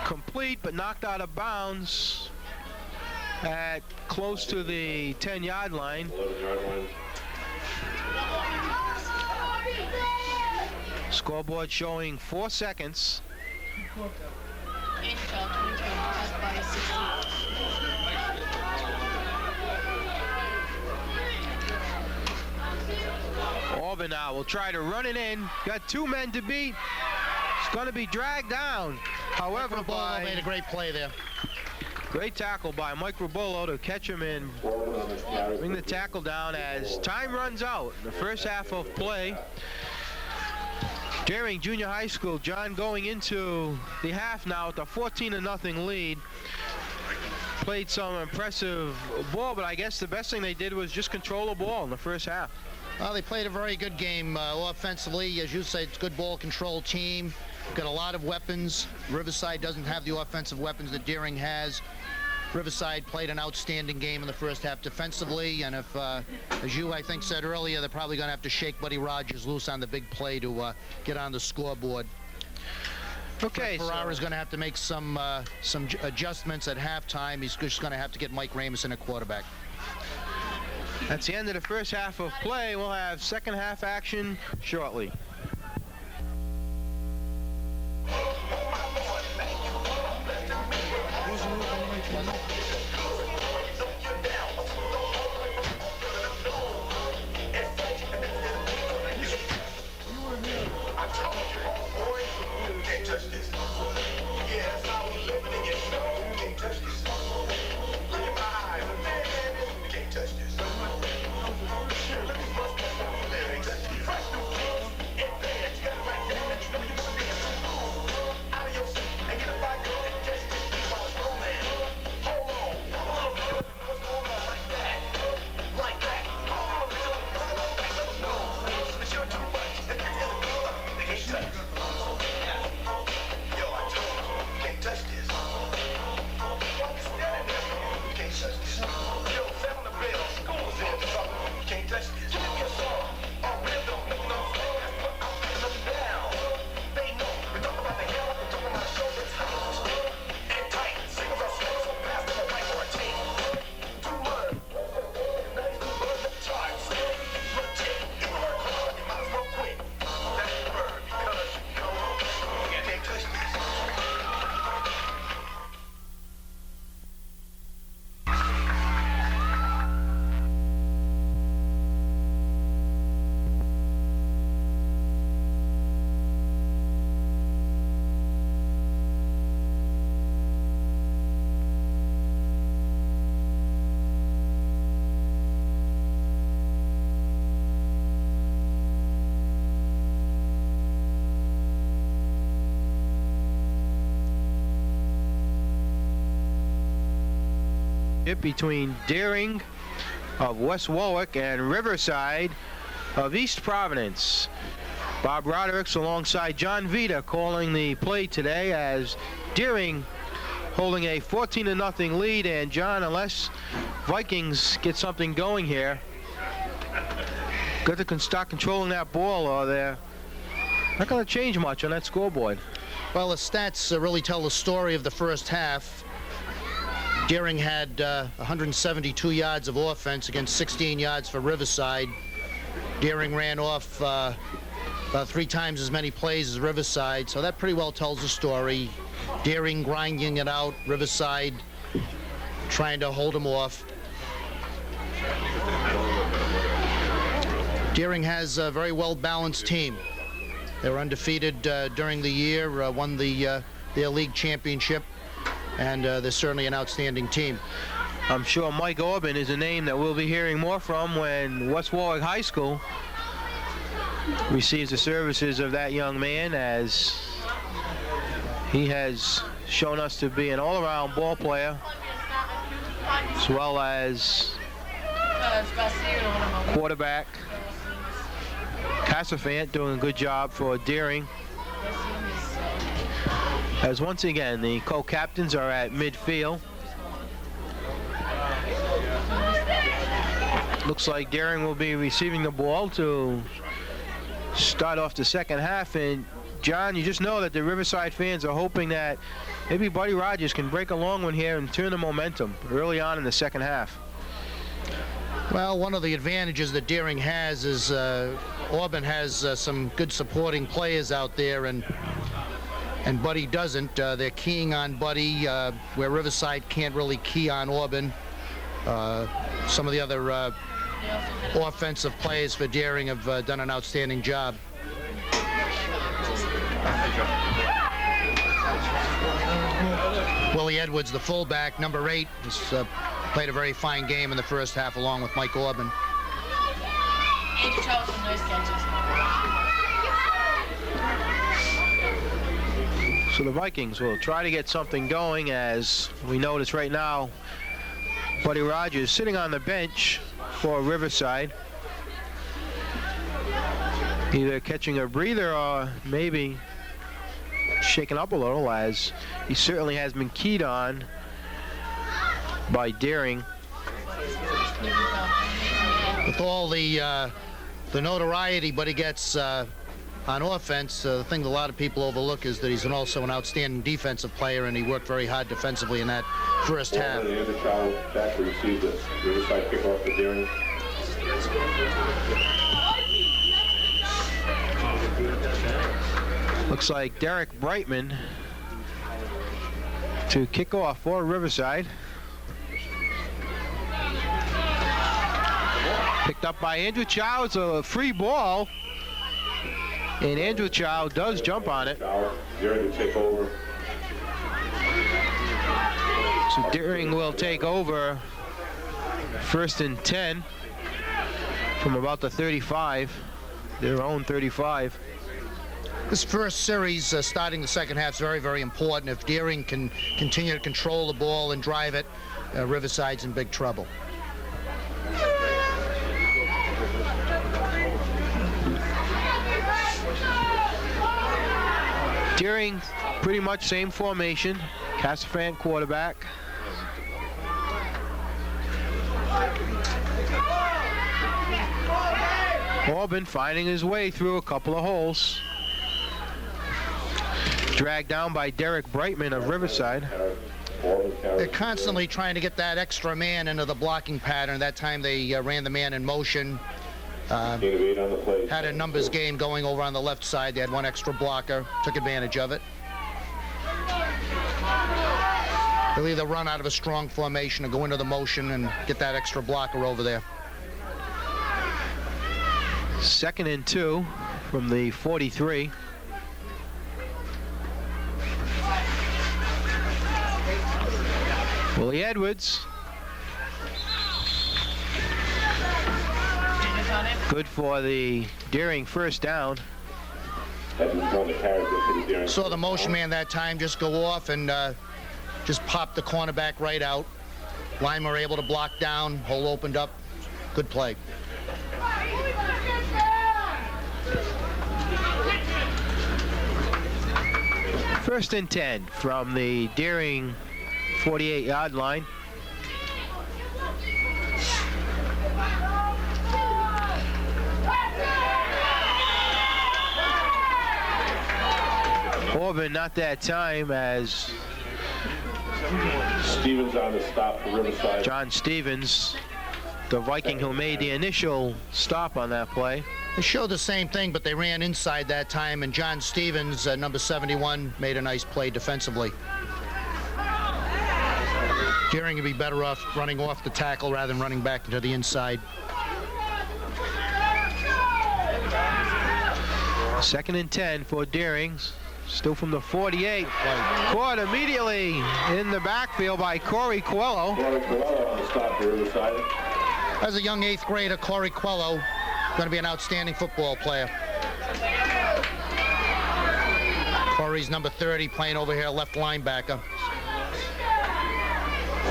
Complete, but knocked out of bounds at close to the 10-yard line. 11-yard line. Scoreboard showing 4 seconds. Auburn now will try to run it in. Got 2 men to beat. It's going to be dragged down. However, made a great play there. Great tackle by Mike Rubolo to catch him and bring the tackle down as time runs out. The first half of play. Deering Junior High School, John, going into the half now with a 14-0 lead. Played some impressive ball, but I guess the best thing they did was just control the ball in the first half. Well, they played a very good game offensively. As you said, it's a good ball control team. Got a lot of weapons. Riverside doesn't have the offensive weapons that Deering has. Riverside played an outstanding game in the first half defensively, and if, as you, I think, said earlier, they're probably going to have to shake Buddy Rogers loose on the big play to get on the scoreboard. Okay, Ferrara's going to have to make some adjustments at halftime. He's just going to have to get Mike Ramus a quarterback. That's the end of the first half of play. We'll have second half action shortly. Between Deering of West Warwick and Riverside of East Providence. Bob Roderick's alongside John Vita calling the play today as Deering holding a 14-0 lead. And John, unless Vikings get something going here, good to start controlling that ball, or they're not going to change much on that scoreboard. Well, the stats really tell the story of the first half. Deering had 172 yards of offense against 16 yards for Riverside. Deering ran off about 3 times as many plays as Riverside, so that pretty well tells the story. Deering grinding it out, Riverside trying to hold him off. Deering has a very well-balanced team. They were undefeated during the year, won their league championship. And they're certainly an outstanding team. I'm sure Mike Orban is a name that we'll be hearing more from when West Warwick High School receives the services of that young man, as he has shown us to be an all-around ball player. as well as quarterback Cassafant doing a good job for Deering. As once again, the co-captains are at midfield. Looks like Deering will be receiving the ball to start off the second half. And John, you just know that the Riverside fans are hoping that maybe Buddy Rogers can break a long one here and turn the momentum early on in the second half. Well, one of the advantages that Deering has is Auburn has some good supporting players out there, and Buddy doesn't. They're keying on Buddy where Riverside can't really key on Auburn. Some of the other offensive players for Deering have done an outstanding job. Willie Edwards, the fullback, number 8, has played a very fine game in the first half along with Mike Auburn. Andrew Charles with nice catches. So the Vikings will try to get something going, as we notice right now Buddy Rogers sitting on the bench for Riverside, either catching a breather or maybe shaken up a little, as he certainly has been keyed on by Deering. With all the notoriety Buddy gets on offense, the thing that a lot of people overlook is that he's also an outstanding defensive player, and he worked very hard defensively in that first half. Andrew Child back to receive the Riverside kickoff for Deering. Looks like Derek Brightman to kick off for Riverside. Picked up by Andrew Chow. It's a free ball, and Andrew Chow does jump on it. Deering to take over. So Deering will take over 1st and 10 from about the 35, their own 35. This first series, starting the second half, is very, very important. If Deering can continue to control the ball and drive it, Riverside's in big trouble. Deering, pretty much same formation. Cassafant quarterback. Auburn finding his way through a couple of holes. Dragged down by Derek Brightman of Riverside. They're constantly trying to get that extra man into the blocking pattern. That time they ran the man in motion. Had a numbers game going over on the left side. They had one extra blocker, took advantage of it. They'll either run out of a strong formation or go into the motion and get that extra blocker over there. 2nd and 2 from the 43. Willie Edwards. Good for the Deering first down. Saw the motion man that time just go off and just pop the cornerback right out. Linemen were able to block down, hole opened up. Good play. First and 10 from the Deering 48-yard line. Auburn not that time, as Stevens on the stop for Riverside. John Stevens, the Viking who made the initial stop on that play. They showed the same thing, but they ran inside that time, and John Stevens, number 71, made a nice play defensively. Deering would be better off running off the tackle rather than running back into the inside. 2nd and 10 for Deering. Still from the 48. Caught immediately in the backfield by Corey Coelho. Corey Coelho on the stop for Riverside. As a young 8th grader, Corey Coelho, going to be an outstanding football player. Corey's number 30, playing over here, left linebacker.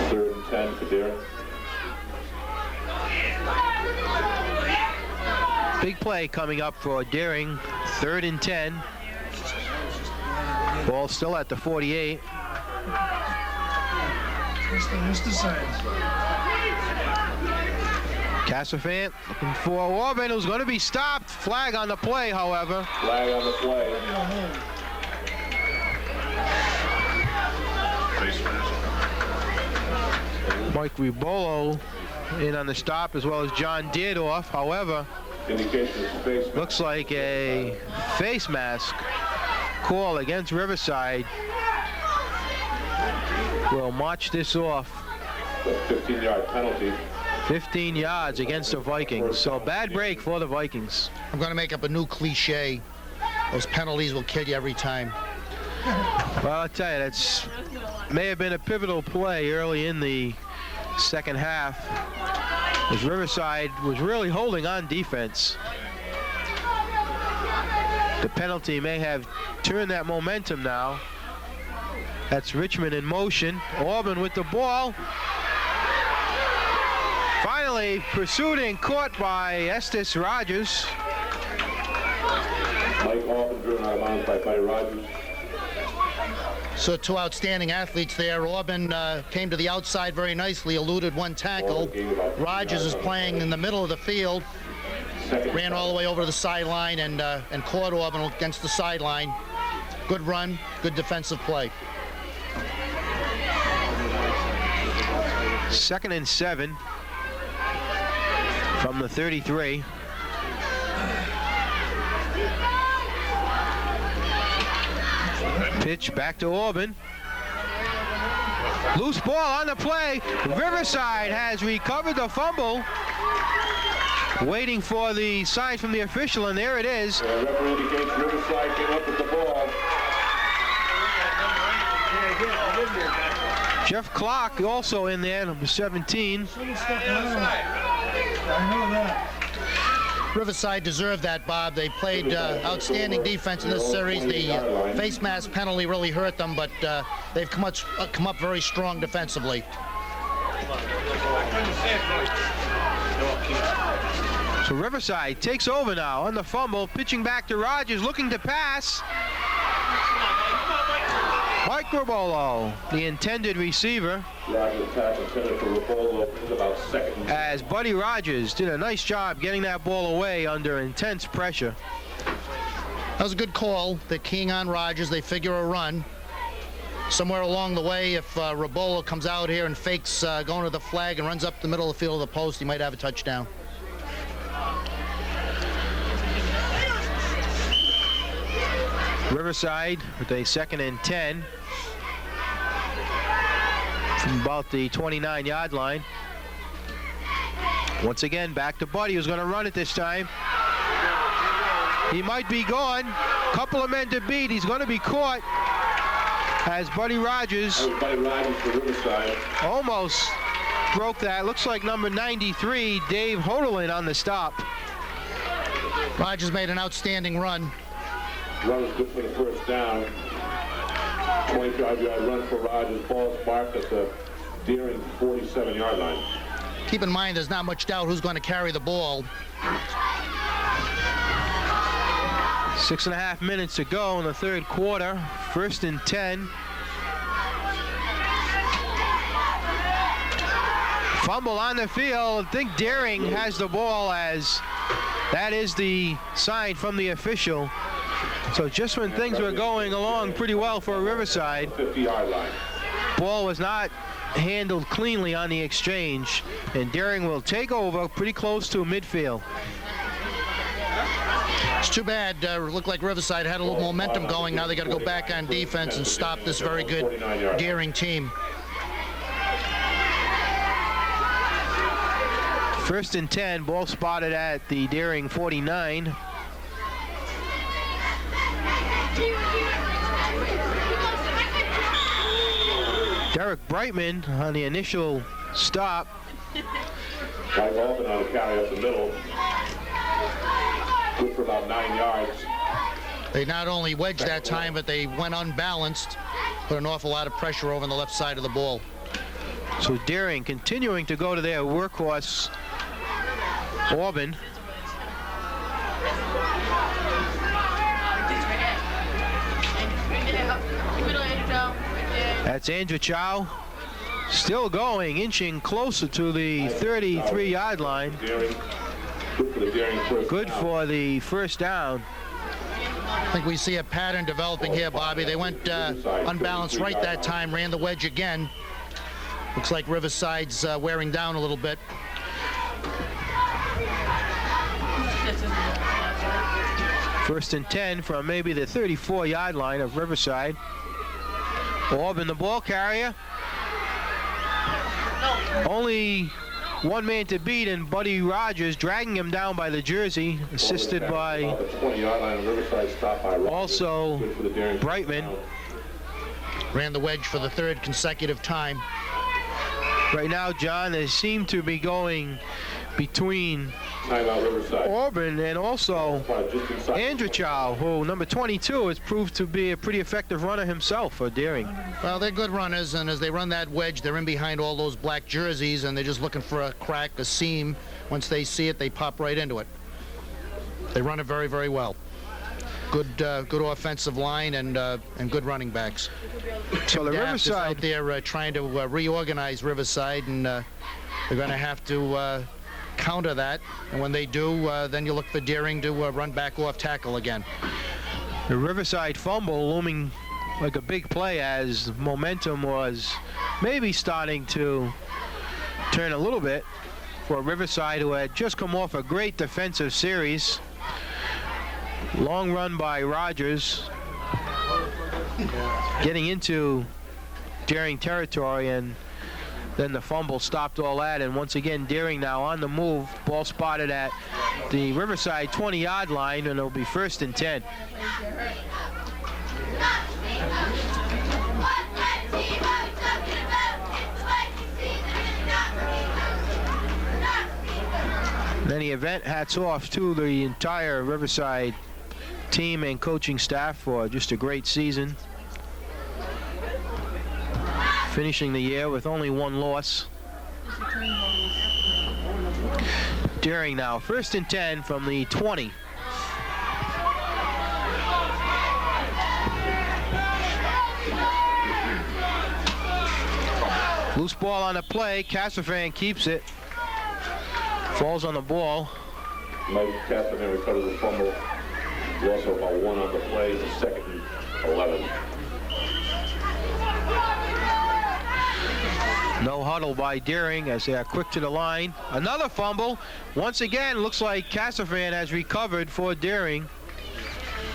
3rd and 10 for Deering. Big play coming up for Deering. 3rd and 10. Ball still at the 48. Cassafant looking for Auburn, who's going to be stopped. Flag on the play, however. Flag on the play. Mike Ribolo in on the stop, as well as John Deardorff. However, looks like a face mask call against Riverside. We'll march this off. 15-yard penalty. 15 yards against the Vikings. So bad break for the Vikings. I'm going to make up a new cliche. Those penalties will kill you every time. Well, I'll tell you, that's may have been a pivotal play early in the second half, as Riverside was really holding on defense. The penalty may have turned that momentum now. That's Richmond in motion. Auburn with the ball. Finally pursued and caught by Estes Rogers. Mike Auburn driven out of bounds by Buddy Rogers. So two outstanding athletes there. Auburn came to the outside very nicely, eluded one tackle. Rogers is playing in the middle of the field. Ran all the way over to the sideline and caught Auburn against the sideline. Good run, good defensive play. 2nd and 7 from the 33. Pitch back to Auburn. Loose ball on the play. Riverside has recovered the fumble. Waiting for the sign from the official, and there it is. Referee indicates Riverside came up with the ball. Jeff Clark also in there, number 17. Riverside deserved that, Bob. They played outstanding defense in this series. The face mask penalty really hurt them, but they've come up very strong defensively. So Riverside takes over now on the fumble, pitching back to Rogers, looking to pass. Mike Ribolo, the intended receiver, as Buddy Rogers did a nice job getting that ball away under intense pressure. That was a good call. They're keying on Rogers. They figure a run. Somewhere along the way, if Ribolo comes out here and fakes going to the flag and runs up the middle of the field of the post, he might have a touchdown. Riverside with a 2nd and 10 from about the 29-yard line. Once again, back to Buddy, who's going to run it this time. He might be gone. Couple of men to beat. He's going to be caught as Buddy Rogers almost broke that. Looks like number 93, Dave Hodelin, on the stop. Rogers made an outstanding run. Run is good for the first down. 25-yard run for Rogers. Ball sparked at the Deering 47-yard line. Keep in mind, there's not much doubt who's going to carry the ball. 6.5 minutes to go in the third quarter. 1st and 10. Fumble on the field. I think Deering has the ball, as that is the sign from the official. So just when things were going along pretty well for Riverside, 50-yard line. Ball was not handled cleanly on the exchange, and Deering will take over pretty close to midfield. It's too bad. Looked like Riverside had a little momentum going. Now they got to go back on defense and stop this very good Deering team. 1st and 10, ball spotted at the Deering 49. Derek Brightman on the initial stop. Mike Auburn on a carry up the middle. Good for about 9 yards. They not only wedged that time, but they went unbalanced, put an awful lot of pressure over on the left side of the ball. So Deering continuing to go to their workhorse Auburn. That's Andrew Chow. Still going, inching closer to the 33-yard line. Good for the first down. I think we see a pattern developing here, Bobby. They went unbalanced right that time, ran the wedge again. Looks like Riverside's wearing down a little bit. First and 10 from maybe the 34-yard line of Riverside. Auburn, the ball carrier. Only one man to beat, and Buddy Rogers dragging him down by the jersey, assisted by also Brightman. Ran the wedge for the third consecutive time. Right now, John, they seem to be going between Auburn and also Andrew Chow, who, number 22, has proved to be a pretty effective runner himself for Deering. Well, they're good runners, and as they run that wedge, they're in behind all those black jerseys, and they're just looking for a crack, a seam. Once they see it, they pop right into it. They run it very, very well. Good offensive line and good running backs. So the Daft is Riverside out there trying to reorganize Riverside, and they're going to have to counter that. And when they do, then you look for Deering to run back off tackle again. The Riverside fumble looming like a big play as momentum was maybe starting to turn a little bit for Riverside, who had just come off a great defensive series. Long run by Rogers, getting into Deering territory, and then the fumble stopped all that. And once again, Deering now on the move. Ball spotted at the Riverside 20-yard line, and it'll be first and 10. In any event, hats off to the entire Riverside team and coaching staff for just a great season. Finishing the year with only one loss. Deering now, first and 10 from the 20. Loose ball on the play. Cassafan keeps it. Falls on the ball. Mike Cassafan recovers the fumble. Loss of about one on the play, the second and 11. No huddle by Deering as they are quick to the line. Another fumble. Once again, looks like Cassafan has recovered for Deering.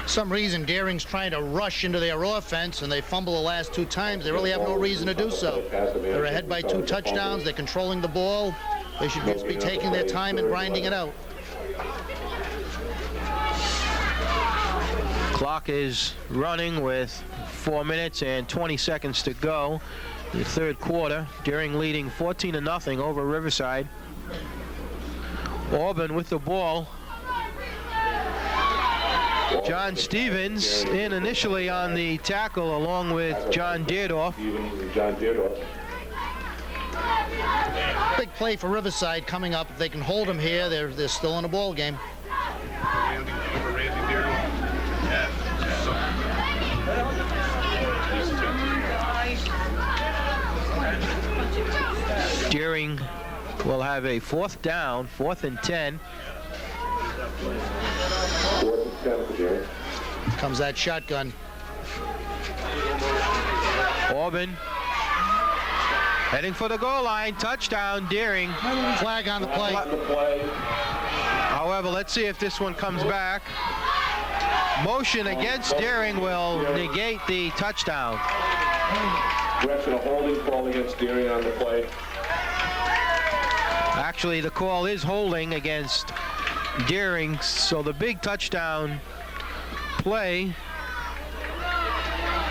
Some reason Deering's trying to rush into their offense, and they fumble the last two times. They really have no reason to do so. They're ahead by 2 touchdowns. They're controlling the ball. They should just be taking their time and grinding it out. Clock is running with 4 minutes and 20 seconds to go. The third quarter, Deering leading 14-0 over Riverside. Auburn with the ball. John Stevens in initially on the tackle along with John Deerdorf. Big play for Riverside coming up. If they can hold them here, they're still in a ball game. Deering will have a fourth down, 4th and 10. Comes that shotgun. Auburn heading for the goal line. Touchdown, Deering. Flag on the play. However, let's see if this one comes back. Motion against Deering will negate the touchdown. Direction, a holding call against Deering on the play. Actually, the call is holding against Deering, so the big touchdown play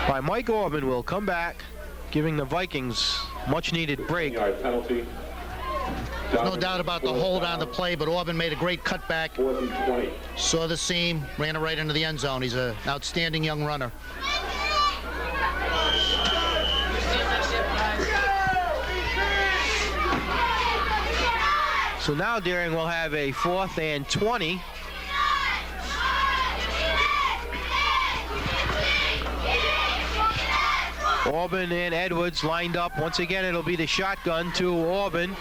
by Mike Auburn will come back, giving the Vikings much-needed break. Penalty. There's no doubt about the hold on the play, but Auburn made a great cutback. 4th and 20. Saw the seam, ran it right into the end zone. He's an outstanding young runner. So So now Deering will have a 4th and 20. Auburn and Edwards lined up. Once again, it'll be the shotgun to Auburn.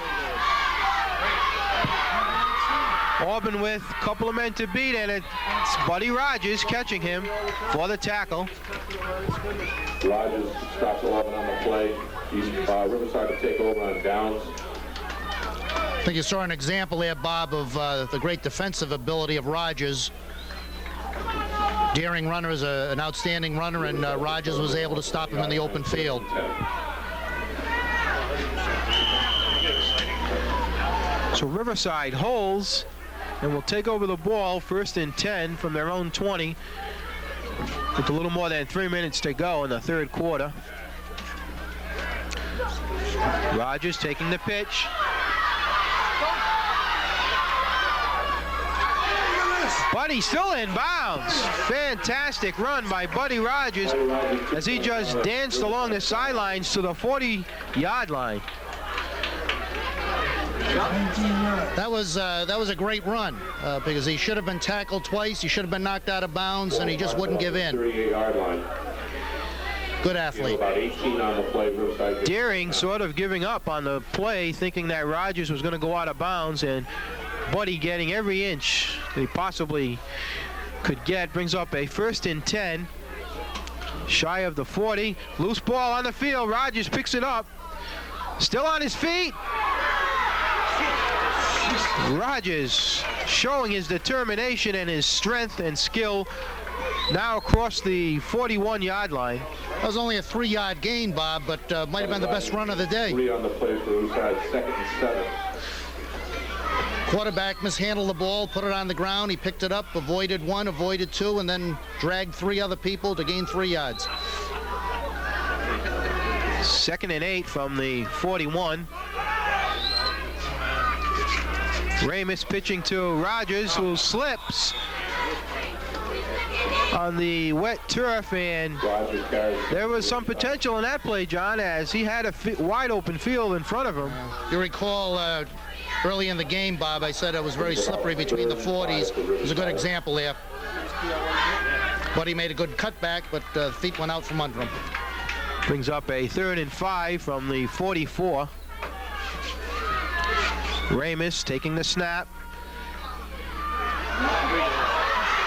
Auburn with a couple of men to beat, and it's Buddy Rogers catching him for the tackle. Rogers stops Auburn on the play. Riverside to take over on downs. I think you saw an example there, Bob, of the great defensive ability of Rogers. Deering runner is an outstanding runner, and Rogers was able to stop him in the open field. So Riverside holds and will take over the ball, 1st and 10 from their own 20 with a little more than 3 minutes to go in the 3rd quarter. Rogers taking the pitch. Buddy still in bounds. Fantastic run by Buddy Rogers as he just danced along the sidelines to the 40-yard line. That was a great run because he should have been tackled twice. He should have been knocked out of bounds, and he just wouldn't give in. 38-yard line. Good athlete. About 18 on the play. Riverside. Deering sort of giving up on the play, thinking that Rogers was going to go out of bounds, and Buddy getting every inch that he possibly could get. Brings up a 1st and 10. Shy of the 40. Loose ball on the field. Rogers picks it up. Still on his feet. Rogers showing his determination and his strength and skill now across the 41-yard line. That was only a 3-yard gain, Bob, but might have been the best run of the day. 3 on the play for Riverside, 2nd and 7. Quarterback mishandled the ball, put it on the ground. He picked it up, avoided 1, avoided 2, and then dragged 3 other people to gain 3 yards. 2nd and 8 from the 41. Ramus pitching to Rogers, who slips on the wet turf, and there was some potential in that play, John, as he had a wide open field in front of him. You recall early in the game, Bob, I said it was very slippery between the 40s. It was a good example there. Buddy made a good cutback, but feet went out from under him. Brings up a 3rd and 5 from the 44. Ramus taking the snap.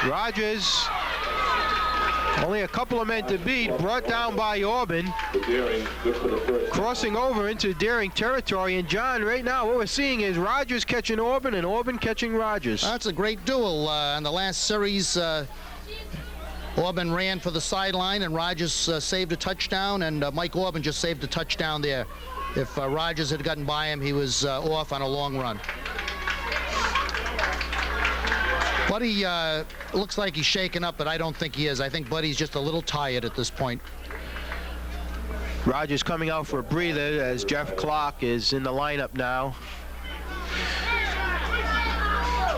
Rogers, only a couple of men to beat, brought down by Auburn. Crossing over into Deering territory. And John, right now what we're seeing is Rogers catching Auburn and Auburn catching Rogers. That's a great duel. In the last series, Auburn ran for the sideline and Rogers saved a touchdown, and Mike Auburn just saved a touchdown there. If Rogers had gotten by him, he was off on a long run. Buddy looks like he's shaken up, but I don't think he is. I think Buddy's just a little tired at this point. Rogers coming out for a breather as Jeff Clark is in the lineup now.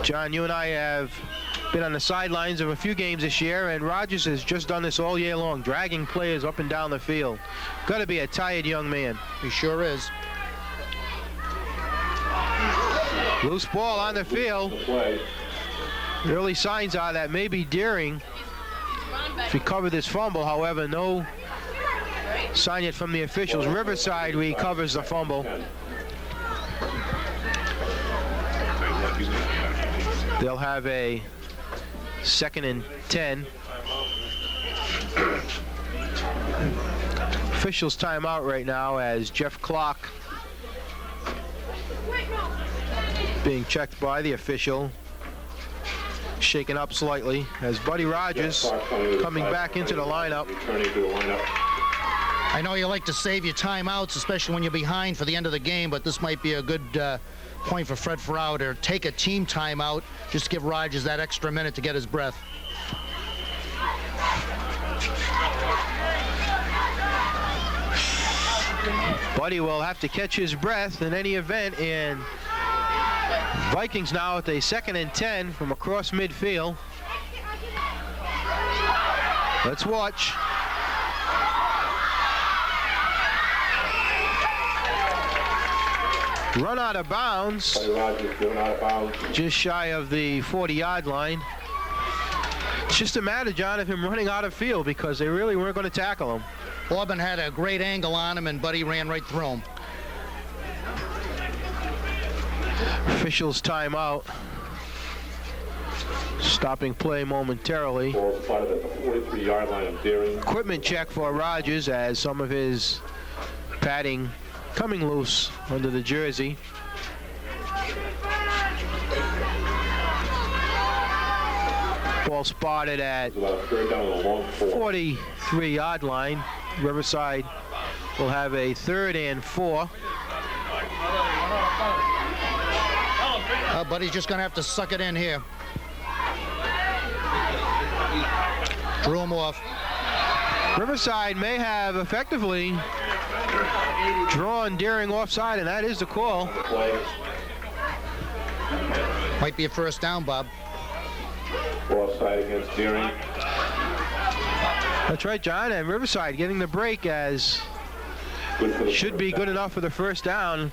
John, you and I have been on the sidelines of a few games this year, and Rogers has just done this all year long, dragging players up and down the field. Got to be a tired young man. He sure is. Loose ball on the field. The early signs are that maybe Deering, if he covered this fumble, however, no sign yet from the officials. Riverside recovers the fumble. They'll have a 2nd and 10. Officials timeout right now as Jeff Clark being checked by the official. Shaken up slightly as Buddy Rogers coming back into the lineup. I know you like to save your timeouts, especially when you're behind for the end of the game, but this might be a good point for Fred Farrow to take a team timeout just to give Rogers that extra minute to get his breath. Buddy will have to catch his breath in any event, and Vikings now with a 2nd and 10 from across midfield. Let's watch. Run out of bounds. Buddy Rogers going out of bounds. Just shy of the 40-yard line. It's just a matter, John, of him running out of field because they really weren't going to tackle him. Auburn had a great angle on him, and Buddy ran right through him. Officials timeout. Stopping play momentarily. Ball spotted at the 43-yard line of Deering. Equipment check for Rogers as some of his padding coming loose under the jersey. Ball spotted at 43-yard line. Riverside will have a 3rd and 4. Buddy's just going to have to suck it in here. Drew him off. Riverside may have effectively drawn Deering offside, and that is the call. Might be a first down, Bob. Offside against Deering. That's right, John, and Riverside getting the break as should be good enough for the first down.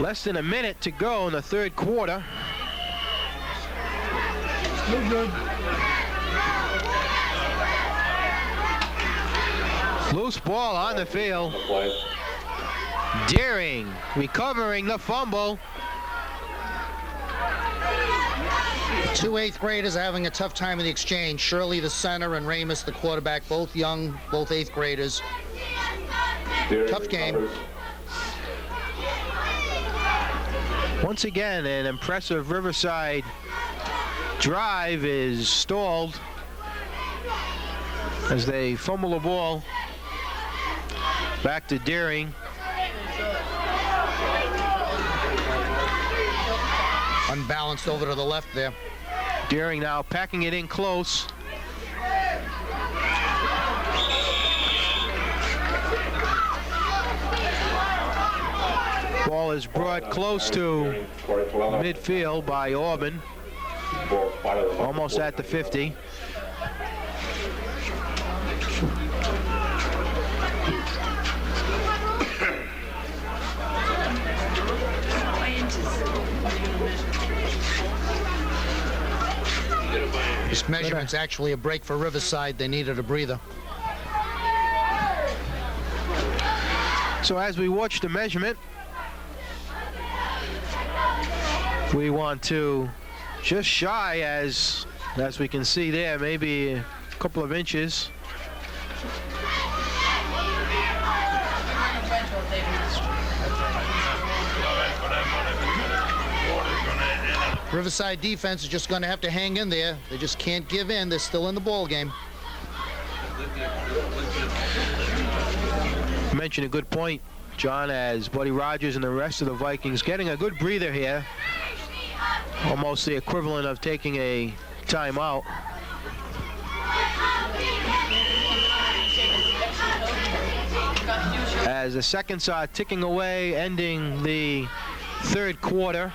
Less than a minute to go in the 3rd quarter. Loose ball on the field. Deering recovering the fumble. 2 8th graders are having a tough time in the exchange. Shirley, the center, and Ramus, the quarterback, both young, both 8th graders. Tough game. Once again, an impressive Riverside drive is stalled as they fumble the ball back to Deering. Unbalanced over to the left there. Deering now packing it in close. Ball is brought close to midfield by Auburn. Almost at the 50. This measurement's actually a break for Riverside. They needed a breather. So as we watch the measurement, we want to just shy, as we can see there, maybe a couple of inches. Riverside defense is just going to have to hang in there. They just can't give in. They're still in the ball game. You mentioned a good point, John, as Buddy Rogers and the rest of the Vikings getting a good breather here. Almost the equivalent of taking a timeout. As the seconds are ticking away, ending the 3rd quarter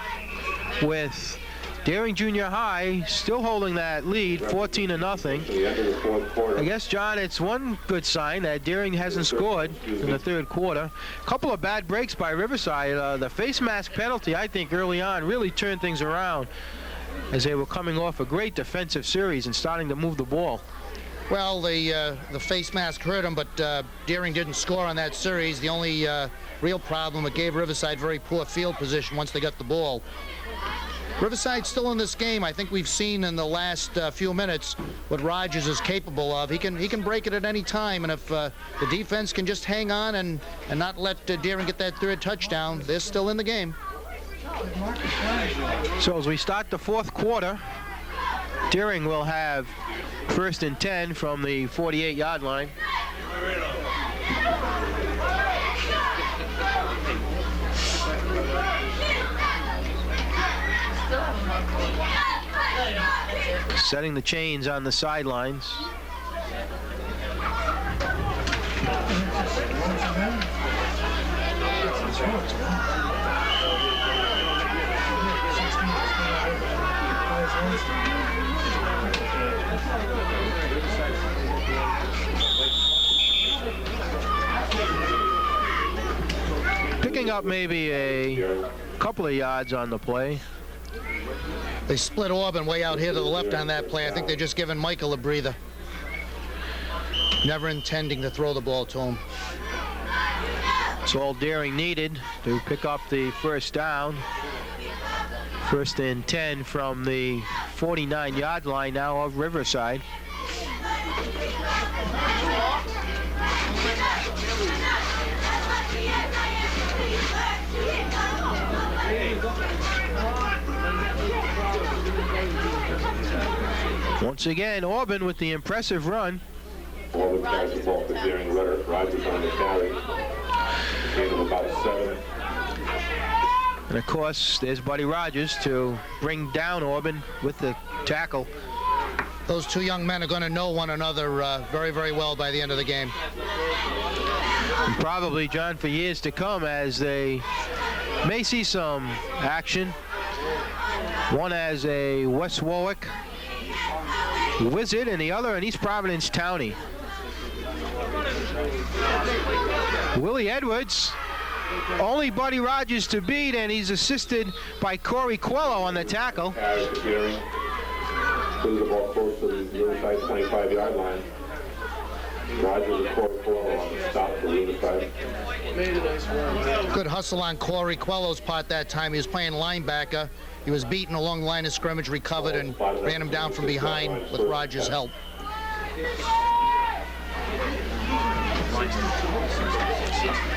with Deering Junior High still holding that lead, 14-0. I guess, John, it's one good sign that Deering hasn't scored in the 3rd quarter. A couple of bad breaks by Riverside. The face mask penalty, I think, early on really turned things around as they were coming off a great defensive series and starting to move the ball. Well, the face mask hurt him, but Deering didn't score on that series. The only real problem, it gave Riverside very poor field position once they got the ball. Riverside's still in this game. I think we've seen in the last few minutes what Rogers is capable of. He can break it at any time, and if the defense can just hang on and not let Deering get that 3rd touchdown, they're still in the game. So as we start the 4th quarter, Deering will have 1st and 10 from the 48-yard line. Setting the chains on the sidelines. giving up maybe a couple of yards on the play. They split Auburn way out here to the left on that play. I think they're just giving Michael a breather. Never intending to throw the ball to him. It's all Deering needed to pick up the first down. 1st and 10 from the 49-yard line now of Riverside. Once again, Auburn with the impressive run. Auburn carries the ball for Deering. Rogers on the carry. Gain of about 7. And of course, there's Buddy Rogers to bring down Auburn with the tackle. Those two young men are going to know one another very, very well by the end of the game. And probably, John, for years to come, as they may see some action. One as a West Warwick Wizard and the other an East Providence Townie. Willie Edwards, only Buddy Rogers to beat, and he's assisted by Corey Quello on the tackle. Carries to Deering. Puts the ball close to the Riverside 25-yard line. Rogers and Corey Quello on the stop for Riverside. Good hustle on Corey Quello's part that time. He was playing linebacker. He was beaten along the line of scrimmage, recovered, and ran him down from behind with Rogers' help.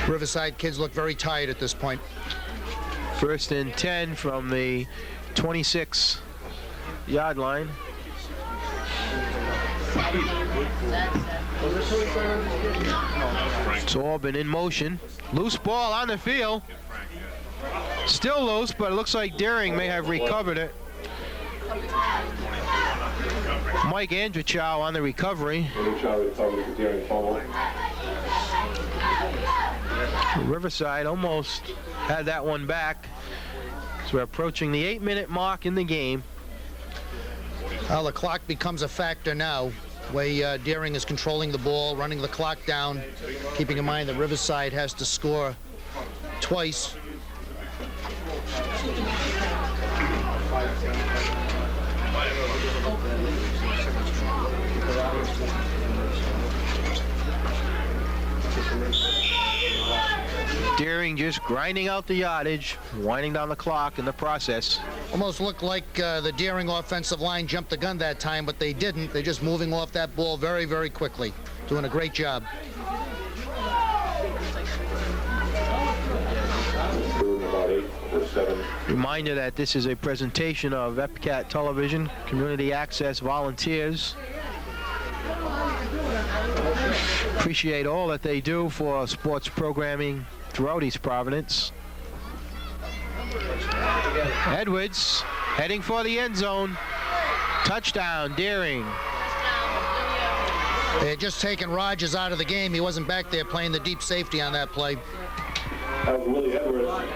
Riverside kids look very tired at this point. 1st and 10 from the 26-yard line. So Auburn in motion. Loose ball on the field. Still loose, but it looks like Deering may have recovered it. Mike Andrichow on the recovery. Riverside almost had that one back. So we're approaching the 8-minute mark in the game. Well, the clock becomes a factor now. Way Deering is controlling the ball, running the clock down, keeping in mind that Riverside has to score twice. Deering just grinding out the yardage, winding down the clock in the process. Almost looked like the Deering offensive line jumped the gun that time, but they didn't. They're just moving off that ball very, very quickly. Doing a great job. Reminder that this is a presentation of EPCAT Television, Community Access Volunteers. Appreciate all that they do for sports programming throughout East Providence. Edwards heading for the end zone. Touchdown, Deering. They had just taken Rogers out of the game. He wasn't back there playing the deep safety on that play. That was Willie Edwards.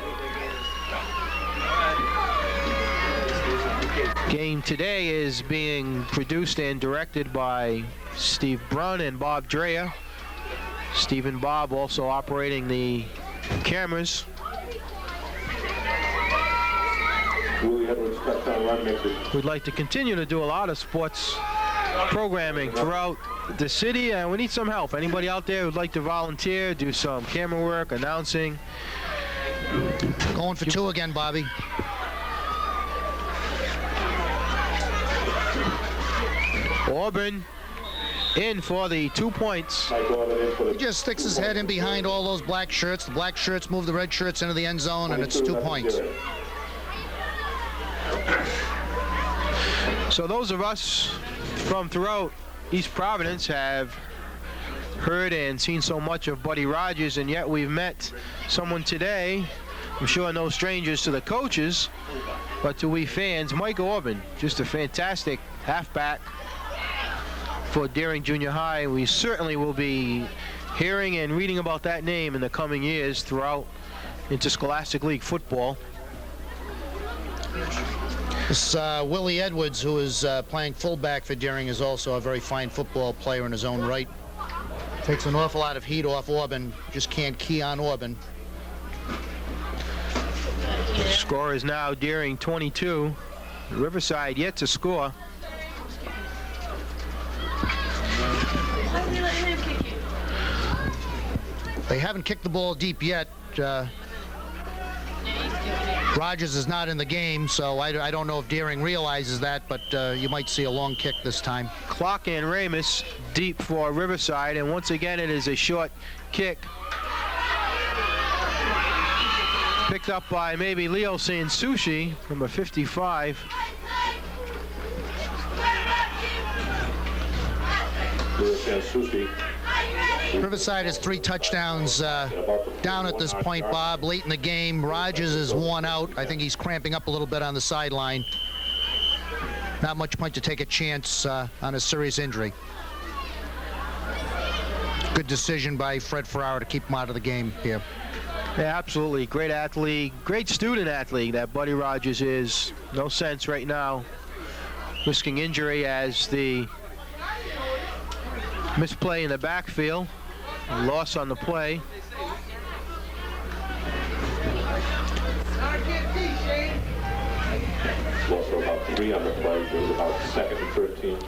Game today is being produced and directed by Steve Brunn and Bob Dreyer. Steve and Bob also operating the cameras. Willie Edwards touchdown run makes it. We'd like to continue to do a lot of sports programming throughout the city, and we need some help. Anybody out there who'd like to volunteer, do some camera work, announcing? Going for two again, Bobby. Auburn in for the 2 points. He just sticks his head in behind all those black shirts. The black shirts move the red shirts into the end zone, and it's 2 points. So those of us from throughout East Providence have heard and seen so much of Buddy Rogers, and yet we've met someone today, I'm sure no strangers to the coaches, but to we fans, Mike Auburn, just a fantastic halfback for Deering Junior High. We certainly will be hearing and reading about that name in the coming years throughout Interscholastic League football. This Willie Edwards, who is playing fullback for Deering, is also a very fine football player in his own right. Takes an awful lot of heat off Auburn. Just can't key on Auburn. Score is now Deering 22. Riverside yet to score. Why did they let him kick it? They haven't kicked the ball deep yet. Rogers is not in the game, so I don't know if Deering realizes that, but you might see a long kick this time. Clark and Ramus deep for Riverside, and once again it is a short kick. Picked up by maybe Leo Sansushi, number 55. Riverside has 3 touchdowns down at this point, Bob. Late in the game, Rogers is worn out. I think he's cramping up a little bit on the sideline. Not much point to take a chance on a serious injury. Good decision by Fred Ferrara to keep him out of the game here. Yeah, absolutely. Great athlete, great student athlete that Buddy Rogers is. No sense right now risking injury as the misplay in the backfield. Loss on the play. Also about 3 on the play. It was about 2nd and 13.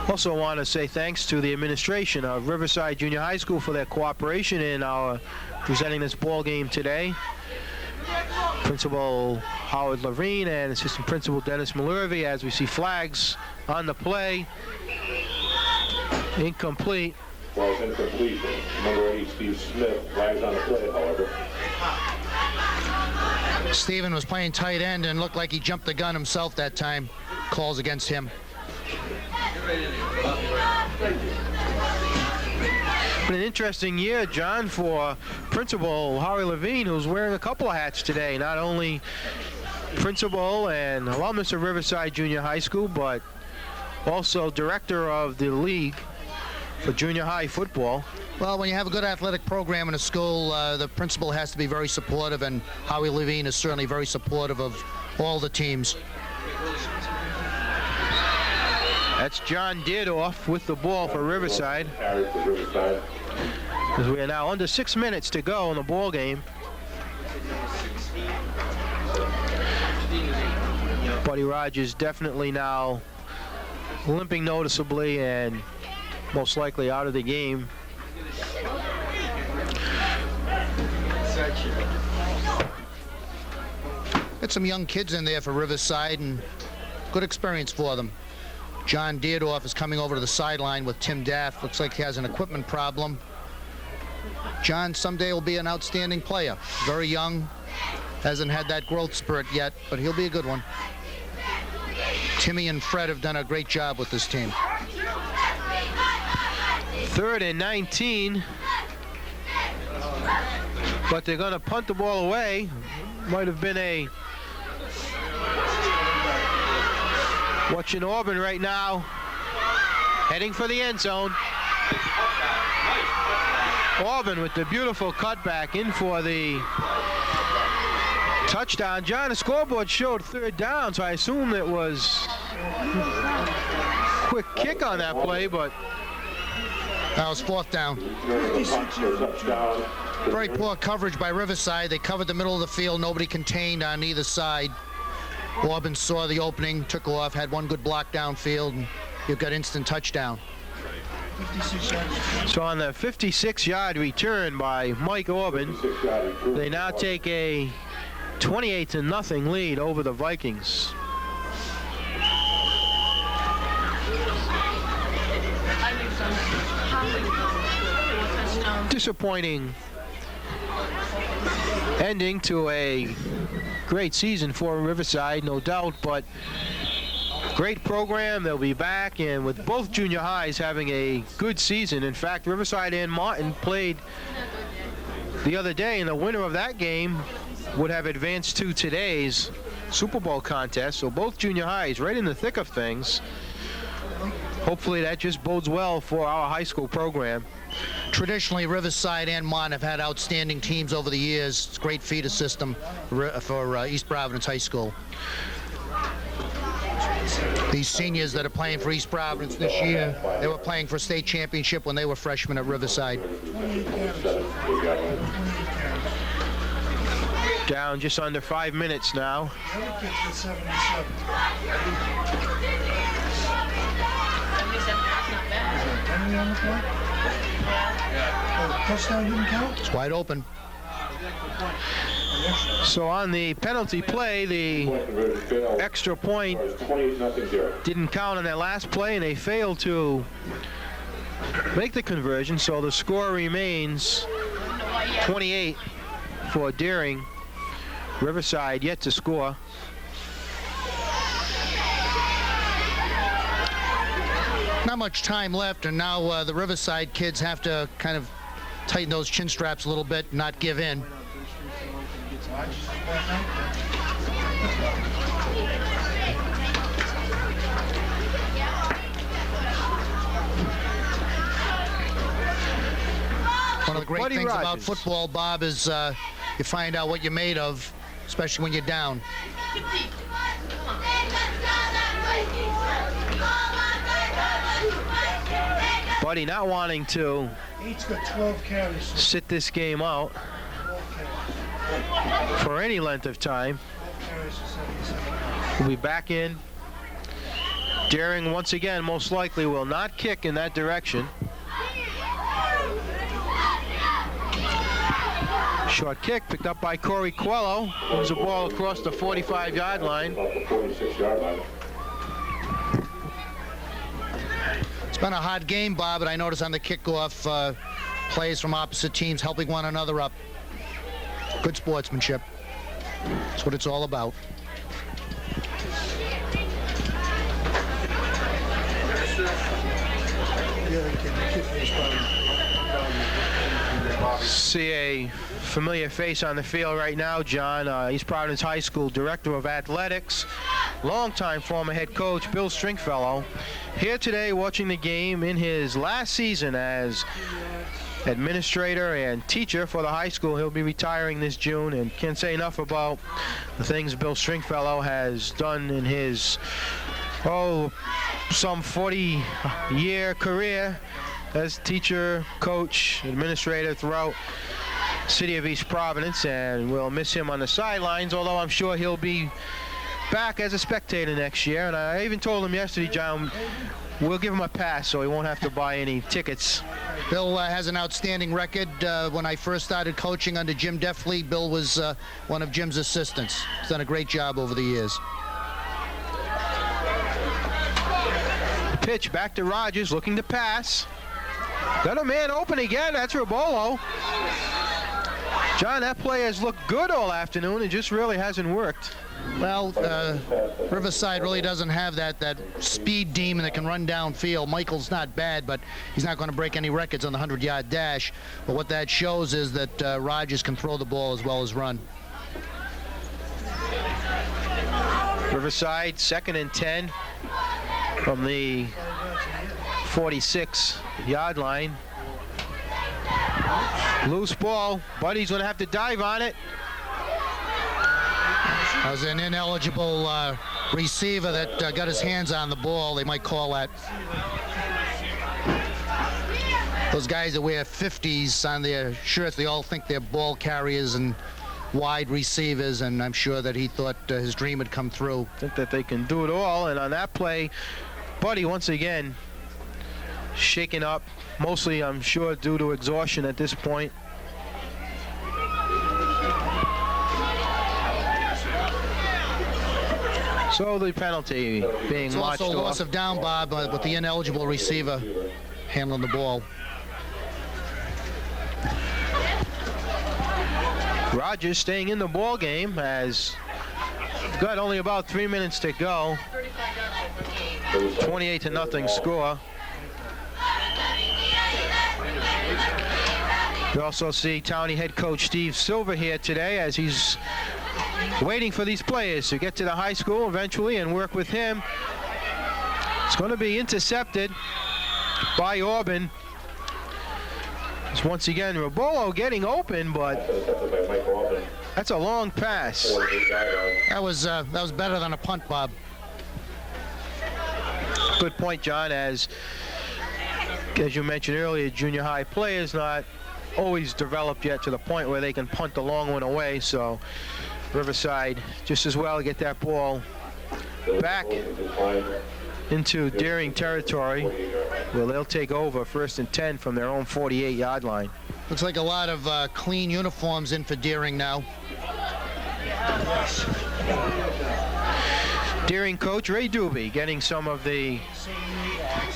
Also want to say thanks to the administration of Riverside Junior High School for their cooperation in our presenting this ball game today. Principal Howard Levine and Assistant Principal Dennis Malurvey, as we see flags on the play. Incomplete. Well, it's incomplete. Number 8, Steve Smith, flags on the play, however. Steven was playing tight end and looked like he jumped the gun himself that time. Calls against him. Been an interesting year, John, for Principal Howie Levine, who's wearing a couple of hats today. Not only principal and alumnus of Riverside Junior High School, but also director of the league for junior high football. Well, when you have a good athletic program in a school, the principal has to be very supportive, and Howie Levine is certainly very supportive of all the teams. That's John Deardorff with the ball for Riverside. As we are now under 6 minutes to go in the ball game. Buddy Rogers definitely now limping noticeably and most likely out of the game. Got some young kids in there for Riverside, and good experience for them. John Deardorff is coming over to the sideline with Tim Daff. Looks like he has an equipment problem. John someday will be an outstanding player. Very young, hasn't had that growth spurt yet, but he'll be a good one. Timmy and Fred have done a great job with this team. 3rd and 19. But they're going to punt the ball away. Might have been a... Watching Auburn right now, heading for the end zone. Auburn with the beautiful cutback in for the touchdown. John, the scoreboard showed 3rd down, so I assume it was quick kick on that play, but that was 4th down. Very poor coverage by Riverside. They covered the middle of the field, nobody contained on either side. Auburn saw the opening, took off, had one good block downfield, and you've got instant touchdown. So on the 56-yard return by Mike Auburn, they now take a 28-0 lead over the Vikings. Disappointing ending to a great season for Riverside, no doubt, but great program. They'll be back, and with both junior highs having a good season. In fact, Riverside and Martin played the other day, and the winner of that game would have advanced to today's Super Bowl contest. So both junior highs right in the thick of things. Hopefully that just bodes well for our high school program. Traditionally, Riverside and Mont have had outstanding teams over the years. It's a great feeder system for East Providence High School. These seniors that are playing for East Providence this year, they were playing for state championship when they were freshmen at Riverside. Down just under 5 minutes now. The other kid's got 77. Penalty on the play? Touchdown didn't count? It's wide open. So on the penalty play, the extra point didn't count on that last play, and they failed to make the conversion. So the score remains 28 for Deering. Riverside yet to score. Not much time left, and now the Riverside kids have to kind of tighten those chin straps a little bit, not give in. One of the great things about football, Bob, is you find out what you're made of, especially when you're down. Buddy not wanting to Eight's got 12 carries. sit this game out for any length of time. 12 carries for 77. We'll be back in. Deering once again most likely will not kick in that direction. Short kick picked up by Corey Coelho. Moves the ball across the 45-yard line. About the 46-yard line. It's been a hot game, Bob, and I noticed on the kickoff plays from opposite teams helping one another up. Good sportsmanship. That's what it's all about. See a familiar face on the field right now, John. East Providence High School Director of Athletics, longtime former head coach Bill Stringfellow, here today watching the game in his last season as administrator and teacher for the high school. He'll be retiring this June, and can't say enough about the things Bill Stringfellow has done in his some 40-year career as teacher, coach, administrator throughout the city of East Providence, and we'll miss him on the sidelines, although I'm sure he'll be back as a spectator next year. And I even told him yesterday, John, we'll give him a pass so he won't have to buy any tickets. Bill has an outstanding record. When I first started coaching under Jim Deffley, Bill was one of Jim's assistants. He's done a great job over the years. Pitch back to Rogers, looking to pass. Got a man open again. That's Rabolo. John, that play has looked good all afternoon. It just really hasn't worked. Well, Riverside really doesn't have that speed demon that can run downfield. Michael's not bad, but he's not going to break any records on the 100-yard dash. But what that shows is that Rogers can throw the ball as well as run. Riverside, 2nd and 10 from the 46-yard line. Loose ball. Buddy's going to have to dive on it. That was an ineligible receiver that got his hands on the ball. They might call that. Those guys that wear 50s on their shirts, they all think they're ball carriers and wide receivers, and I'm sure that he thought his dream had come through. Think that they can do it all, and on that play, Buddy once again shaken up, mostly I'm sure due to exhaustion at this point. So the penalty being watched off. Also loss of down, Bob, with the ineligible receiver handling the ball. Rogers staying in the ball game as got only about 3 minutes to go. 28-0 score. We also see Townie head coach Steve Silver here today as he's waiting for these players to get to the high school eventually and work with him. It's going to be intercepted by Auburn. It's once again Rabolo getting open, but that's a long pass. That was better than a punt, Bob. Good point, John. As you mentioned earlier, junior high players not always developed yet to the point where they can punt the long one away. So Riverside just as well get that ball back into Deering territory, where they'll take over 1st and 10 from their own 48-yard line. Looks like a lot of clean uniforms in for Deering now. Deering coach Ray Dube getting some of the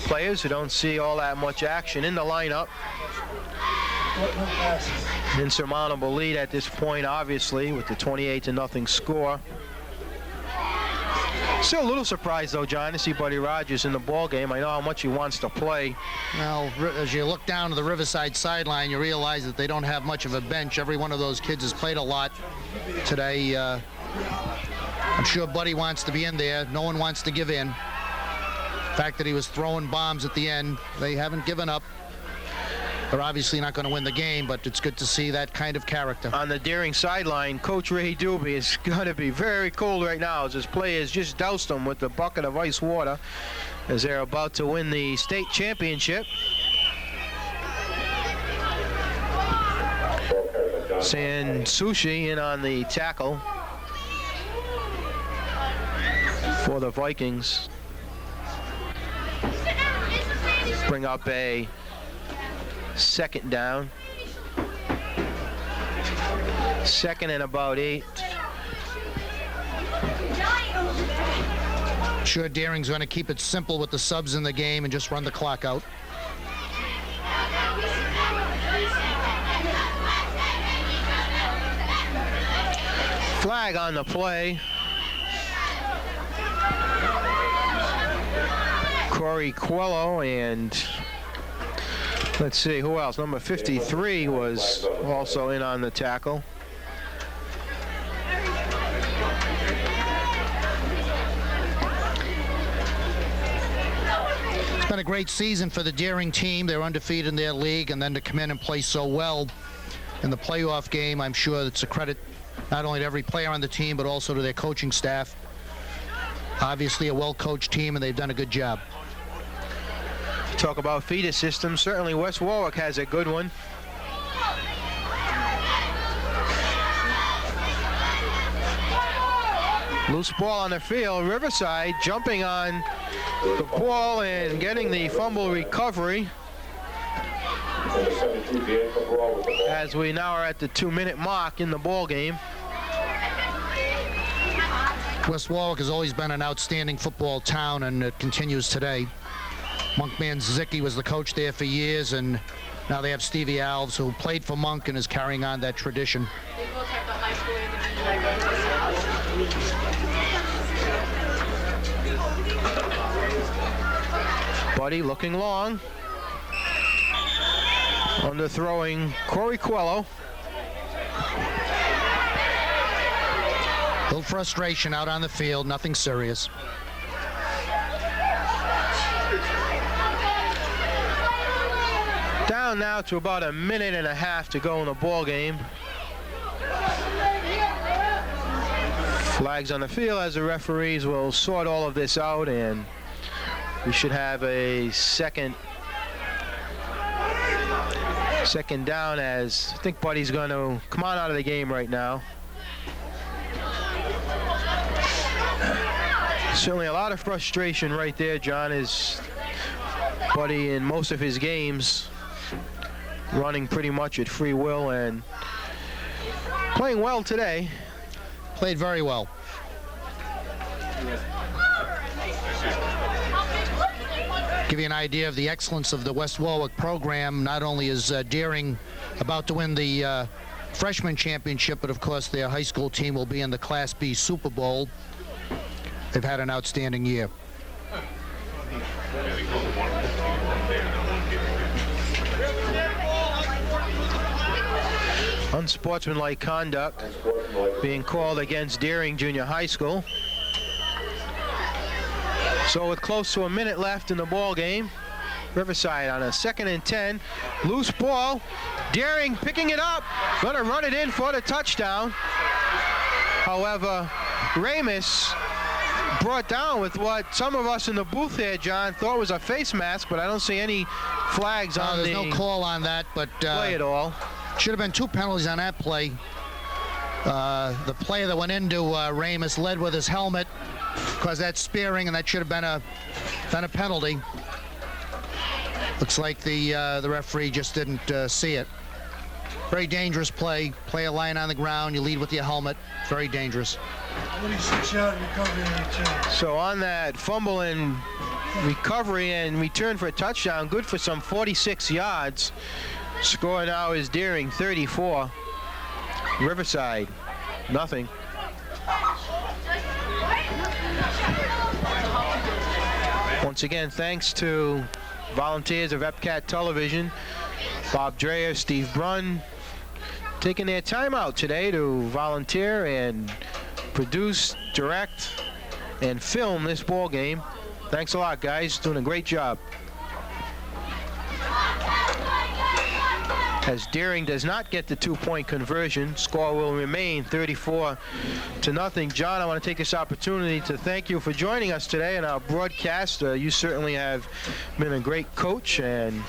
players who don't see all that much action in the lineup. Insurmountable lead at this point, obviously, with the 28-0 score. Still a little surprised, though, John, to see Buddy Rogers in the ball game. I know how much he wants to play. Well, as you look down to the Riverside sideline, you realize that they don't have much of a bench. Every one of those kids has played a lot today. I'm sure Buddy wants to be in there. No one wants to give in. The fact that he was throwing bombs at the end, they haven't given up. They're obviously not going to win the game, but it's good to see that kind of character. On the Deering sideline, Coach Ray Dube is going to be very cold right now as his players just doused him with a bucket of ice water as they're about to win the state championship. San Sushi in on the tackle for the Vikings. Bring up a 2nd down. 2nd and about 8. Sure, Deering's going to keep it simple with the subs in the game and just run the clock out. Flag on the play. Corey Quello and let's see who else. Number 53 was also in on the tackle. It's been a great season for the Deering team. They're undefeated in their league, and then to come in and play so well in the playoff game, I'm sure it's a credit not only to every player on the team, but also to their coaching staff. Obviously a well-coached team, and they've done a good job. Talk about feeder systems. Certainly West Warwick has a good one. Loose ball on the field. Riverside jumping on the ball and getting the fumble recovery. As we now are at the 2-minute mark in the ball game. West Warwick has always been an outstanding football town, and it continues today. Monkman Zicki was the coach there for years, and now they have Stevie Alves, who played for Monk and is carrying on that tradition. They both have the high school. Buddy looking long. Underthrowing Corey Quello. A little frustration out on the field, nothing serious. Down now to about 1.5 minutes to go in the ball game. Flags on the field as the referees will sort all of this out, and we should have a second down, as I think Buddy's going to come on out of the game right now. Certainly a lot of frustration right there, John, is Buddy in most of his games running pretty much at free will and playing well today. Played very well. Give you an idea of the excellence of the West Warwick program. Not only is Deering about to win the freshman championship, but of course their high school team will be in the Class B Super Bowl. They've had an outstanding year. Unsportsmanlike conduct being called against Deering Junior High School. So with close to a minute left in the ball game, Riverside on a 2nd and 10. Loose ball. Deering picking it up. Going to run it in for the touchdown. However, Ramus brought down with what some of us in the booth here, John, thought was a face mask, but I don't see any flags on there's the no call on that, but play at all. Should have been 2 penalties on that play. The player that went into Ramus led with his helmet, because that's spearing, and that should have been a penalty. Looks like the referee just didn't see it. Very dangerous play. Player lying on the ground, you lead with your helmet. Very dangerous. 46-yard recovery and return. So on that fumble and recovery and return for a touchdown, good for some 46 yards. Score now is Deering 34, Riverside nothing. Once again, thanks to volunteers of EPCAT Television, Bob Dreyer, Steve Brunn, taking their time out today to volunteer and produce, direct, and film this ball game. Thanks a lot, guys. Doing a great job. As Deering does not get the 2-point conversion, score will remain 34-0. John, I want to take this opportunity to thank you for joining us today in our broadcast. You certainly have been a great coach and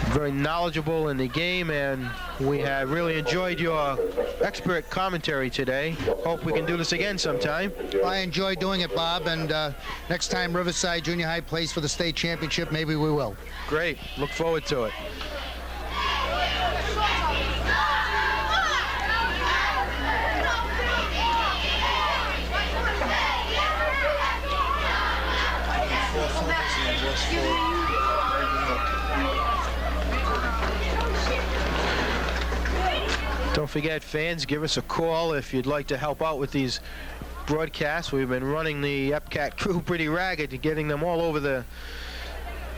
very knowledgeable in the game, and we have really enjoyed your expert commentary today. Hope we can do this again sometime. I enjoyed doing it, Bob, and next time Riverside Junior High plays for the state championship, maybe we will. Great. Look forward to it. Don't forget, fans, give us a call if you'd like to help out with these broadcasts. We've been running the EPCAT crew pretty ragged, getting them all over the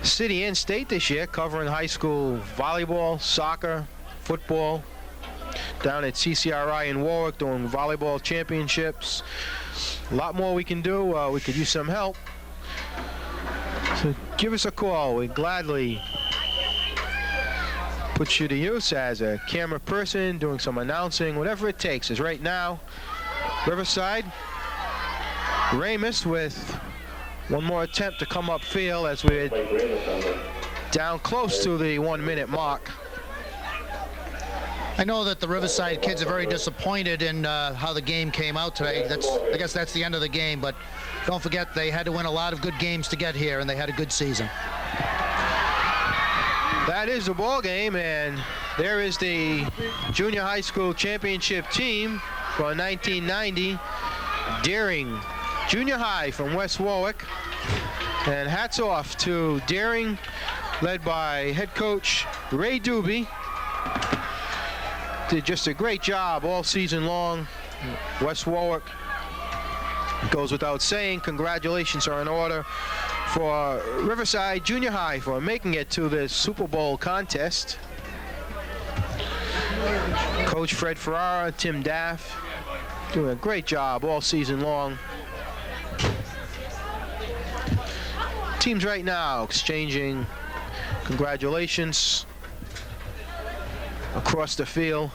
city and state this year, covering high school volleyball, soccer, football. Down at CCRI in Warwick doing volleyball championships. A lot more we can do. We could use some help. So give us a call. We'd gladly put you to use as a camera person, doing some announcing, whatever it takes. As right now, Riverside, Ramus with one more attempt to come upfield as we're down close to the 1-minute mark. I know that the Riverside kids are very disappointed in how the game came out today. I guess that's the end of the game, but don't forget they had to win a lot of good games to get here, and they had a good season. That is the ball game, and there is the junior high school championship team for 1990. Deering Junior High from West Warwick. And hats off to Deering, led by head coach Ray Dube. Did just a great job all season long. West Warwick, it goes without saying, congratulations are in order for Riverside Junior High for making it to this Super Bowl contest. Coach Fred Ferrara, Tim Daff, doing a great job all season long. Teams right now exchanging congratulations across the field.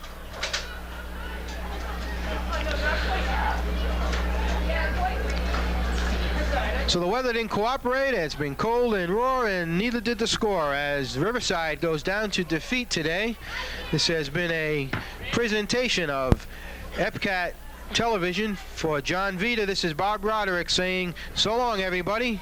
So the weather didn't cooperate. It's been cold and raw, and neither did the score as Riverside goes down to defeat today. This has been a presentation of EPCAT Television. For John Vita, this is Bob Roderick saying so long, everybody.